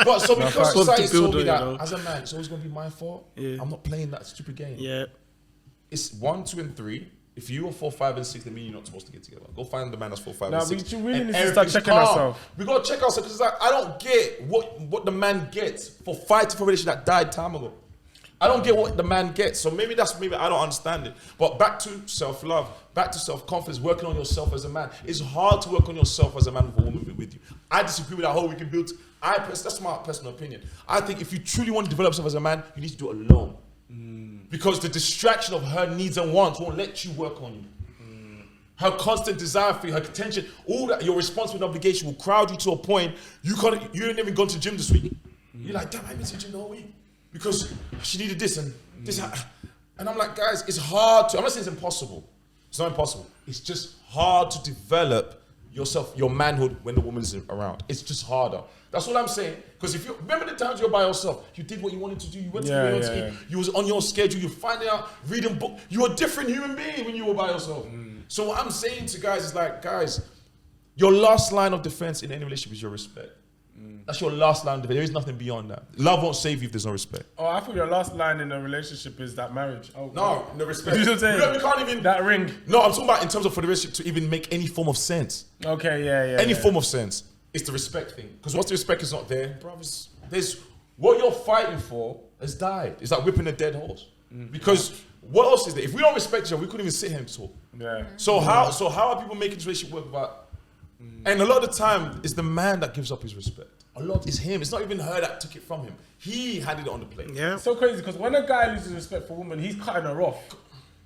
But so because society told me that, as a man, it's always going to be my fault, I'm not playing that stupid game. Yeah. It's 1, 2, and 3. If you are 4, 5, and 6, then you're not supposed to get together. Go find the man that's 4, 5, Nah, and 6. we really and need to start everything's checking calm. ourselves. We gotta check ourselves, because it's like I don't get what the man gets for fighting for a relationship that died time ago. I don't get what the man gets. So maybe I don't understand it. But back to self-love, back to self-confidence, working on yourself as a man. It's hard to work on yourself as a man with a woman with you. I disagree with that whole we can build. That's my personal opinion. I think if you truly want to develop yourself as a man, you need to do it alone. Because the distraction of her needs and wants won't let you work on you. Her constant desire for you, her attention, all that, your responsibility and obligation will crowd you to a point you ain't even gone to the gym this week. You're like, damn, I haven't been to the gym the whole week. Because she needed this and this. And I'm like, guys, it's hard to, I'm not saying it's impossible. It's not impossible. It's just hard to develop yourself, your manhood when the woman's around. It's just harder. That's all I'm saying. Because if you remember the times you were by yourself, you did what you wanted to do. You went to where you wanted to eat. You was on your schedule. You finding out, reading book. You're a different human being when you were by yourself. So what I'm saying to guys is like, guys, your last line of defense in any relationship is your respect. That's your last line of defense. There is nothing beyond that. Love won't save you if there's no respect. Oh, I thought your last line in a relationship is that marriage. Oh, No, no respect. You know what I'm saying? We can't even. That ring. No, I'm talking about in terms of for the relationship to even make any form of sense. Okay, yeah. Any form of sense. It's the respect thing. Because once the respect is not there, brothers, there's what you're fighting for has died. It's like whipping a dead horse. Because what else is there? If we don't respect each other, we couldn't even sit here and talk. Yeah. So how are people making this relationship work about? And a lot of the time, it's the man that gives up his respect. A lot is him. It's not even her that took it from him. He handed it on the plate. Yeah. It's so crazy because when a guy loses respect for a woman, he's cutting her off.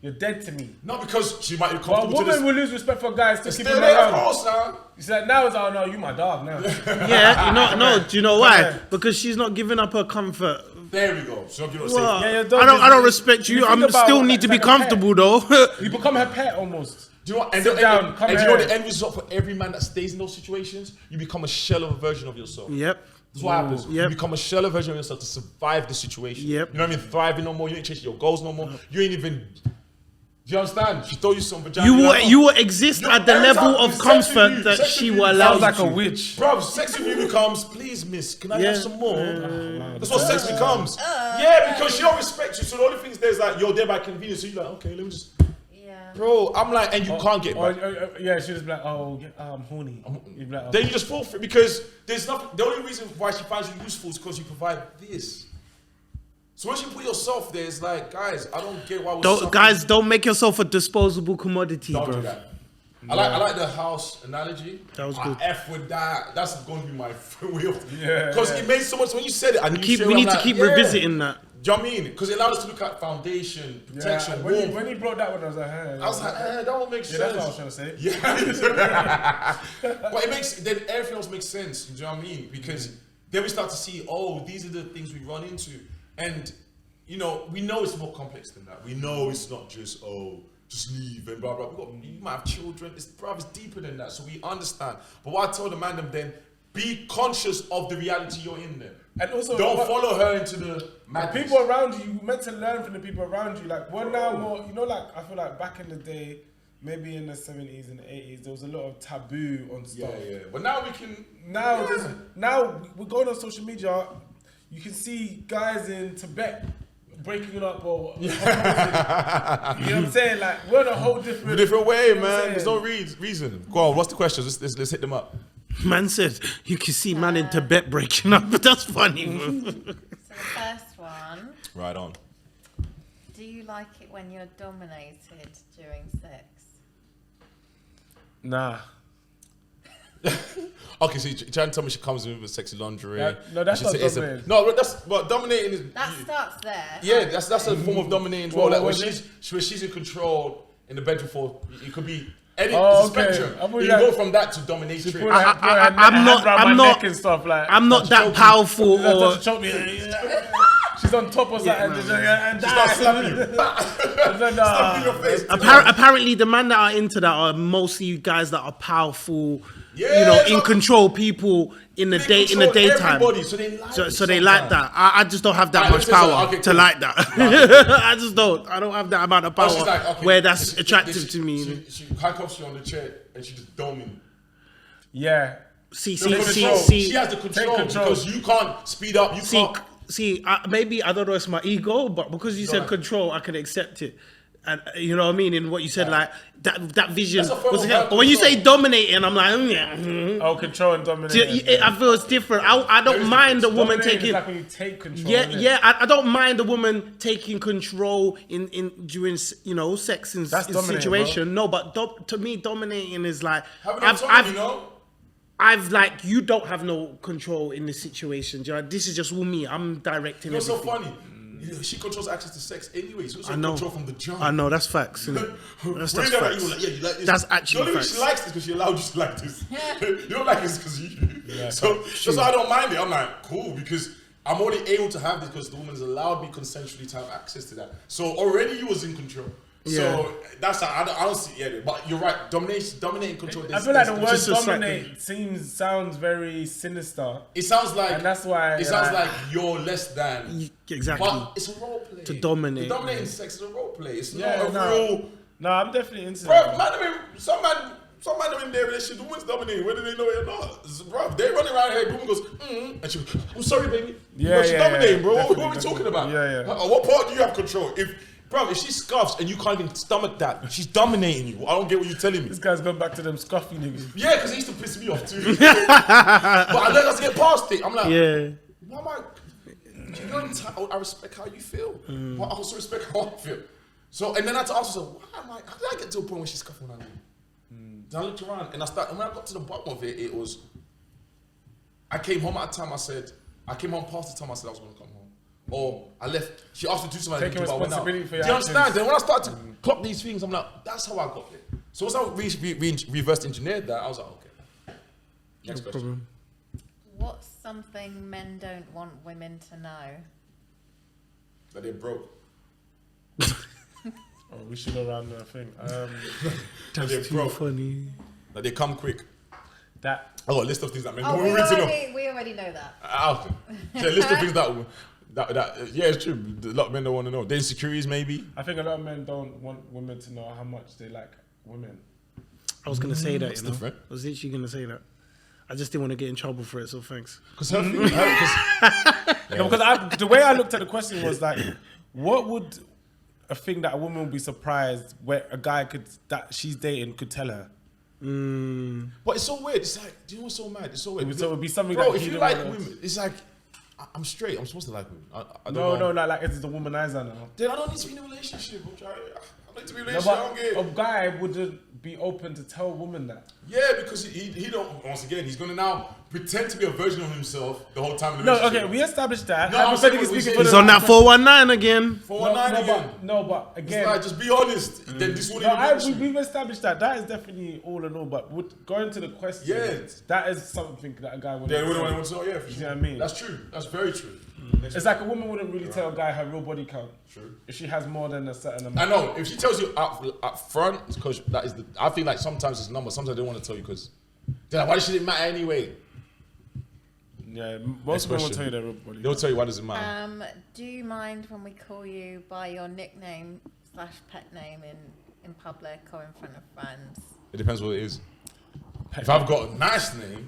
You're dead to me. Not because she might be But a comfortable to woman this. will lose respect for guys to keep Still him there, of around. course, now. He's like, now it's like, oh no, you my dog now. Yeah, no. Do you know why? Yeah. Because she's not giving up her comfort. There we go. So you know, Well, Yeah, your I dog don't is- respect you. you I think about still what- need to be it's like a pet. comfortable though. You become her pet almost. do you know what? And, Sit down, come and do you know here. the end result for every man that stays in those situations? You become a shell of a version of yourself. Yep. That's what happens. Yep. You become a shell of a version of yourself to survive the situation. Yep. You know what I mean? Thriving no more. You ain't chasing your goals no more. You ain't even Do you understand? She told you some vagina. You will exist at the every level time of sex with comfort you, that sex she with you will allow Sounds you like a to. witch. Bro, sex with you becomes, please, miss, can I Yeah. have some more? That's what sex becomes. Yeah, because she don't respect you. So the only thing is, there's like, you're there by convenience. So you're like, okay, let me just. Yeah. Bro, I'm like, and you can't get back. Yeah, she just be like, oh, I'm horny. You'd be like, Then you just fall for it because there's nothing. The only reason why she finds you useful is because you provide this. So once you put yourself there, it's like, guys, I don't get why we're suffering. Don't make yourself a disposable commodity, Don't bro. do that. I like the house analogy. That was I good. F with that. That's going to be my way of. Yeah, Because it made so much. When you said it, We need to keep revisiting that. Do you know what I mean? Because it allowed us to look at foundation, protection, warmth. When he brought that one, I was like, I was like, that won't make sense. that's what I was trying to say. Yeah. But it makes, then everything else makes sense. Do you know what I mean? Because then we start to see, oh, these are the things we run into. And, you know, we know it's more complex than that. We know it's not just, oh, just leave and blah, blah. You might have children. It's deeper than that. So we understand. But what I told the man them then, be conscious of the reality you're in there. And also, don't follow her into the madness. people around you, you're meant to learn from the people around you. Like, we're now more, you know, like, I feel like back in the day, maybe in the 70s and the 80s, there was a lot of taboo on stuff. Yeah. But now we can. Now we're going on social media, you can see guys in Tibet breaking it up or you know what I'm saying? Like, we're in a whole different way, you know what I'm man. saying? There's no reason. Go on, what's the question? Let's hit them up. Man said you can see man in Tibet breaking up, but that's funny, bro. So the first one. Right on. Do you like it when you're dominated during sex? Nah. Okay, so you're trying to tell me she comes in with sexy lingerie. No, that's She not said it's dominating. No, but that's but dominating is. That starts there. Yeah, that's a form of dominating as well. What Like when was she's in control in the bedroom for it could be any Oh, it's a okay. spectrum. I thought You you go had- from that to dominatrix. I'm not- and stuff like. I'm not that powerful She's not or to choke me. She's on top of something and Start slapping you. Slap in your face. apparently the men that are into that are mostly guys that are powerful, Yeah, you know, in so- control people in the They day in the control daytime. everybody, so they like So it they like sometimes. that. I just don't have that Alright, much let's say so. power Okay, to cool. like that. I just don't. I don't have that amount of Oh, power she's like, okay, where that's she- attractive to me. She handcuffs you on the chair and she just doming. Yeah. See, She has the control control. because you can't speed up. You can't. maybe I don't know. It's my ego, but because you said Right. control, I can accept it. And you know what I mean. In what you said, like that vision. That's a form Was of but when you say control. dominating, I'm like, yeah. Oh, control and dominate. I feel it's different. I don't mind the woman Dominating is taking. like when you take control. Yeah, innit? yeah. I don't mind the woman taking control in during sex in That's dominating, situation. No, but to me, dominating is like Having a time, you know. I've like you don't have no control in this situation. Do you know? This is just me. I'm directing. It's so everything. funny. You know, she controls access to sex anyway. She also I know. control from the jump. I know that's facts. Innit? That's When you're like, facts. you were like, yeah, you like this. That's actually The only reason facts. she likes this because she allowed you to like this. You don't like this because you. So that's why I don't mind it. I'm like, cool, because I'm only able to have this because the woman has allowed me consensually to have access to that. So already you was in control. So that's how I don't see it. But you're right. Dominating control. I feel like the there's- word just a dominate sounds very sinister. It sounds like, And that's why, it sounds like- like you're less than. Exactly. But it's a role play. To dominate. The dominating sex is a role play. It's Yeah, not a real. No, I'm definitely into Bro, that. man, I mean, some man are in their relationship, the woman's dominating, whether they know it or not. Bro, they running around here, the woman goes, and she goes, I'm sorry, baby. Yeah, She's yeah, dominating, yeah. bro. Definitely, What are we talking about? Yeah, yeah. What part do you have control? If she scuffs and you can't even stomach that, she's dominating you. I don't get what you're telling me. This guy's gone back to them scuffy niggas. Yeah, because he used to piss me off too. But I learned how to get past it. I'm like, Yeah. why am I? You know, I respect how you feel. But I also respect how I feel. So, and then I had to ask myself, why am I? How did I get to a point where she's scuffing on me? Then I looked around and when I got to the bottom of it, it was. I came home at a time. I came home past the time I said I was going to come home. Or I left. She asked me to do something. Taking I went out. responsibility for your Do you understand? actions. Then when I started to clock these things, I'm like, that's how I got there. So once I reverse engineered that, I was like, okay. Next question. What's something men don't want women to know? That they're broke. Oh, we should go around the thing. That they're broke. Funny. That they come quick. That I got a list of things that men Oh, women need to know. we already know that. Okay. So a list of things that Yeah, it's true. A lot of men don't want to know. The insecurities, maybe. I think a lot of men don't want women to know how much they like women. I was gonna say that. That's You know, different. I was literally gonna say that. I just didn't want to get in trouble for it, so thanks. Because her thing, No, because the way I looked at the question was like, what would a thing that a woman would be surprised where a guy that she's dating could tell her? but it's so weird. It's like, do you know what's so mad? It's so weird. So it would be something Bro, that if he you don't like wanna- women, it's like, I'm straight. I'm supposed to like women. I don't No, know. like it's the womanizer now. Then I don't need to be in a relationship. I like to be in a No, relationship. I don't but get a guy wouldn't be open to tell a woman that. Yeah, because he don't. Once again, he's gonna now pretend to be a version of himself the whole time in the No, relationship. okay, we established that. No, I'm saying Hypothetically what we speaking, said. for He's the- on that 419 again. 419 again. But again, It's like, just be honest. Then this wouldn't no, even be an issue. we've established that. That is definitely all in all. But going to the question, Yeah. that is something that a guy would. Yeah, wouldn't want to know. Yeah, for You sure. know what I mean? That's true. That's very true. It's like a woman wouldn't really tell a guy her real body count. True. If she has more than a certain I amount. know. If she tells you up front, it's because that is the. I feel like sometimes it's number. Sometimes they don't want to tell you because they're like, why should it matter anyway? Yeah, most Next women will question. tell you their real body They'll count. tell you why does it matter. Do you mind when we call you by your nickname / pet name in public or in front of friends? It depends what it is. If I've got a nice name,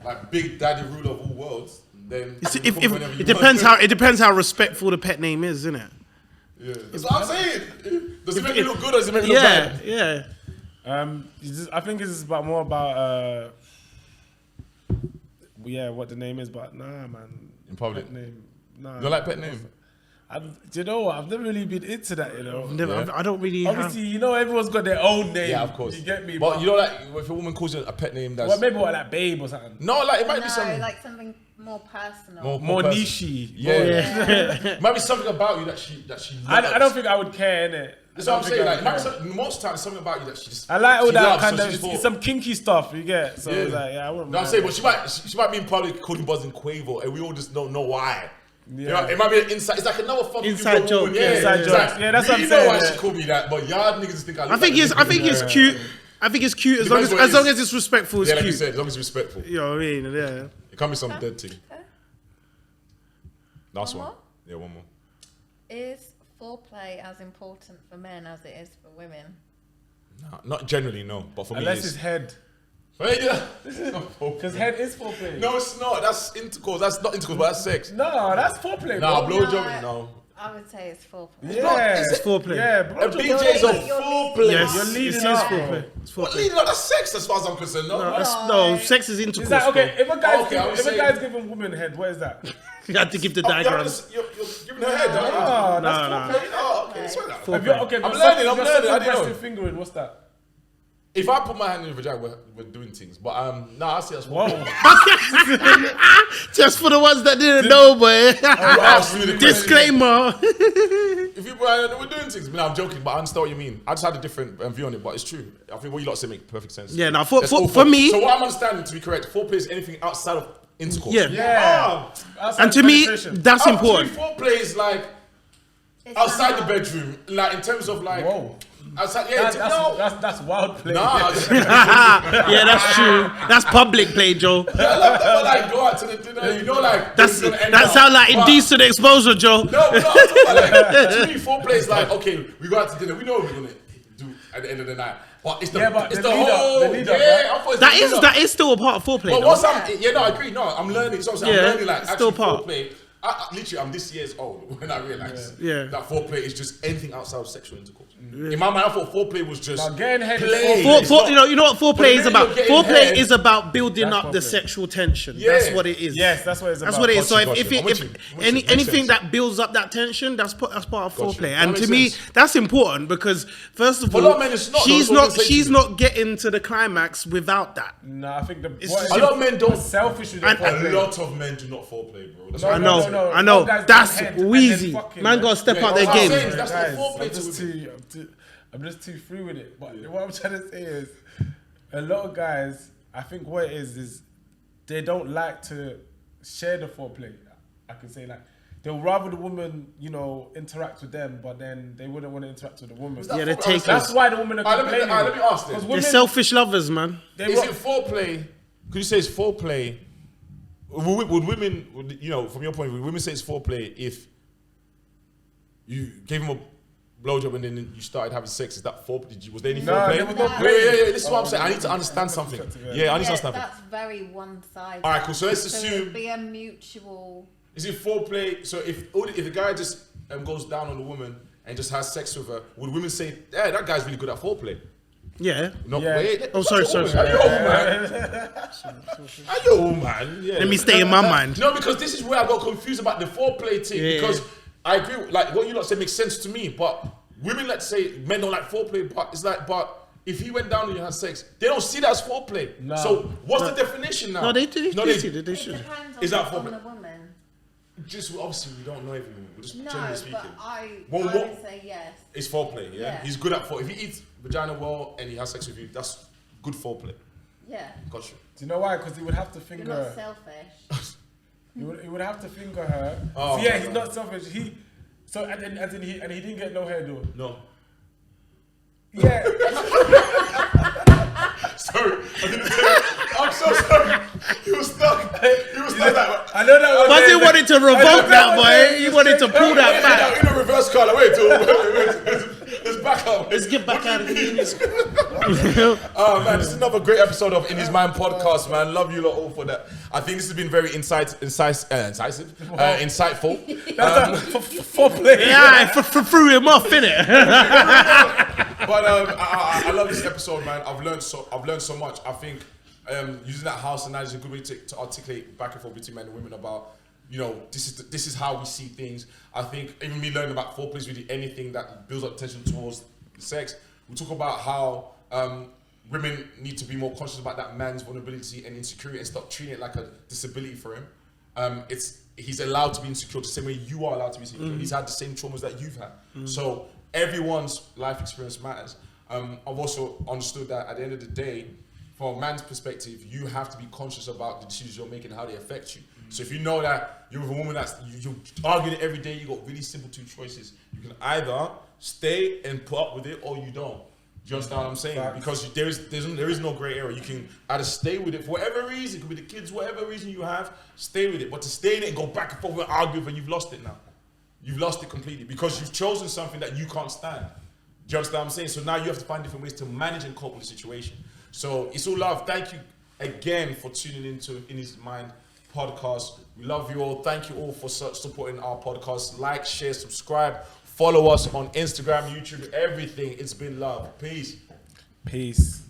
like Big Daddy Ruler of all worlds, then It's, you if, can call me whenever you it depends want. how respectful the pet name is, isn't it? Yeah, that's what I'm saying. Does it make me look good or does it make me look Yeah, bad? yeah. I think it's about more about what the name is, but nah, man. In public. Pet name, nah. You don't like pet name? Do you know what? I've never really been into that, you know. Never, Yeah. I don't really have... Obviously, you know, everyone's got their own name. Yeah, of course. You get me? But you know, like if a woman calls you a pet name, that's well, maybe like babe or something. no, like it might No, be something like something more personal. More personal. nichey. Yeah, might be something about you that she. I don't think I would care, innit? That's what I'm saying. Like, it might be most times something about you that she just. I like all she that loves, kind so of she's for. it's some kinky stuff you get. So Yeah. it's like, I wouldn't. No, I'm mind. saying, but she might be in public calling Buzzing Quavo, and we all just don't know why. You know, Yeah. it might be an inside. It's like another fucking Inside joke, Yeah, yeah, inside it's joke. like, Yeah, that's what I'm you know saying, why yeah. she called me that, but y'all niggas just think I. I think it's cute. I think it's cute as long Depends what it as is. it's respectful. It's Yeah, like you cute. said, as long as it's respectful. You know what I mean? Yeah. It can't be some dead thing. Last One one. more? Yeah, one more. Is foreplay as important for men as it is for women? Nah, not generally, no. But for Unless me, it's head, Hey, yeah. This is not foreplay. because head is foreplay. No, it's not. That's intercourse. That's not intercourse, but that's sex. No, that's foreplay. Nah, bro. blowjob. No. I would say it's foreplay. Yeah, It's foreplay. Yeah, A blowjob. BJ's a You're foreplay. Yes, You're it leading is up, foreplay. It's What foreplay. leading up? That's sex, as far as I'm concerned. No, No, sex is intercourse. Is that okay? If a guy's Okay, I was if a saying- guy's giving woman head, what is that? You had to give the Oh, diagram. you're giving her head, aren't you? Oh, that's No, no. foreplay. Oh, okay. Swear that. Have you, okay, I'm but learning, some- I'm learning, I didn't breast know. and fingering, what's that? If I put my hand in your vagina, we're doing things. But I see that's Whoa. Just for the ones that didn't know, boy. You asked me the question. Disclaimer. If you we're doing things, no, I'm joking, but I understand what you mean. I just had a different view on it, but it's true. I think what you lot say make perfect sense. Yeah, now That's all for me, So what I'm understanding, to be correct, foreplay is anything outside of intercourse. yeah. Yeah. Outside And to me, penetration. that's Up to important. Foreplay is like It's outside the not- bedroom, like in terms of like Whoa. outside. Yeah, no. That's wild play. Nah, Yeah, that's true. That's public play, Joe. I love that. But like, go out to the dinner, you know, like That's this is gonna end that up. sound like But- indecent exposure, Joe. No, I'm talking about like, to me, foreplay is like, okay, we go out to dinner, we know what we're gonna do at the end of the night. But it's the, Yeah, but it's the the lead up, whole, the lead up, yeah, I thought it's That the is lead up. that is still a part of foreplay. But though. once I agree. No, I'm learning. So I'm Yeah, learning like it's actually still part. foreplay. Literally, I'm this year's old when I realized Yeah. that foreplay is just anything outside of sexual intercourse. In my mind, I thought foreplay was just Now, getting head is play. foreplay. It's not- You know what foreplay But is then about. you're getting Foreplay head. is about building That's up the foreplay. sexual tension. Yeah. That's what it is. Yes, that's what it's about. That's what it is. So Gotcha, if gotcha. I'm with it, you. I'm with any you. Makes anything sense. that builds up that tension, that's part of Gotcha. foreplay. That And to makes me, sense. that's important because first of For a all, lot of men, it's not, though. she's That's what not they say she's to me. not getting to the climax without that. No, I think It's what just- is A lot of men don't. selfish with And- their A foreplay. lot of men do not foreplay, bro. That's No, what I I'm know, saying. I know. Some guys That's get head and then wheezy. fucking- Man, gotta step Yeah, out their that's what I'm game. saying. That's Guys, the foreplay I'm just to I'm just too free with it. But what I'm trying to say is, a lot of guys, I think what it is they don't like to share the foreplay. I can say like they'll rather the woman, interact with them, but then they wouldn't want to interact with the woman. Yeah, they're That's That's why the women are Alright, complaining. let me ask this. 'Cause They're women, selfish lovers, man. they Is wa- it foreplay? Could you say it's foreplay would women, from your point of view, would women say it's foreplay if you gave him a blowjob and then you started having sex? Is that foreplay? Was there any foreplay? there was no Yeah. This is what I'm saying. I need to understand something. Yeah, I need to understand something. That's very one-sided. All right, cool. So let's So assume. it'd be a mutual. Is it foreplay? So if a guy just goes down on the woman and just has sex with her, would women say, "Yeah, that guy's really good at foreplay"? Yeah. No, Yeah. wait. Oh, sorry. Are you man? Yeah. Let me stay in my mind. No, because this is where I got confused about the foreplay thing. Yeah. Because I agree, like what you lot say makes sense to me. But women, let's say men don't like foreplay, but it's like, but if he went down and you had sex, they don't see that as foreplay. No. So what's the definition now? No, they see It that. They should. depends Is that on foreplay? the woman. Just obviously we don't know everything. We're just No, generally speaking. but I What- would say yes. It's foreplay, yeah? Yeah. He's good at foreplay. If he eats vagina well and he has sex with you, that's good foreplay. Yeah. Gotcha. Do you know why? Because he would have to You're finger not her. selfish. He would have to finger her. Oh, So yeah, my he's God. not selfish. He didn't get no hair though. No. Yeah. Sorry, I didn't say it. I'm so sorry. He was stuck. He was stuck. I know that. But he wanted to revoke that, boy. He wanted to pull that back. In a reverse color. Wait, let's back up. Let's get back out of here. Oh man, this is another great episode of In His Mind podcast, man. Love you lot all for that. I think this has been very insightful. Foreplay. Yeah, threw him off, innit? But I love this episode, man. I've learned so much. I think using that house analogy is a good way to articulate back and forth between men and women about, this is how we see things. I think even me learning about foreplay is really anything that builds up tension towards sex. We talk about how women need to be more conscious about that man's vulnerability and insecurity and stop treating it like a disability for him. He's allowed to be insecure the same way you are allowed to be insecure. He's had the same traumas that you've had. So everyone's life experience matters. I've also understood that at the end of the day, from a man's perspective, you have to be conscious about the decisions you're making and how they affect you. So if you know that you're with a woman you're arguing every day, you got really simple two choices. You can either stay and put up with it, or you don't. Do you understand what I'm saying? Facts. Because there is no grey area. You can either stay with it for whatever reason, it could be the kids, whatever reason you have, stay with it. But to stay in it and go back and forth and argue with it, you've lost it now. You've lost it completely because you've chosen something that you can't stand. Do you understand what I'm saying? So now you have to find different ways to manage and cope with the situation. So it's all love. Thank you again for tuning into In His Mind podcast. We love you all. Thank you all for supporting our podcast. Like, share, subscribe. Follow us on Instagram, YouTube, everything. It's been love. Peace. Peace.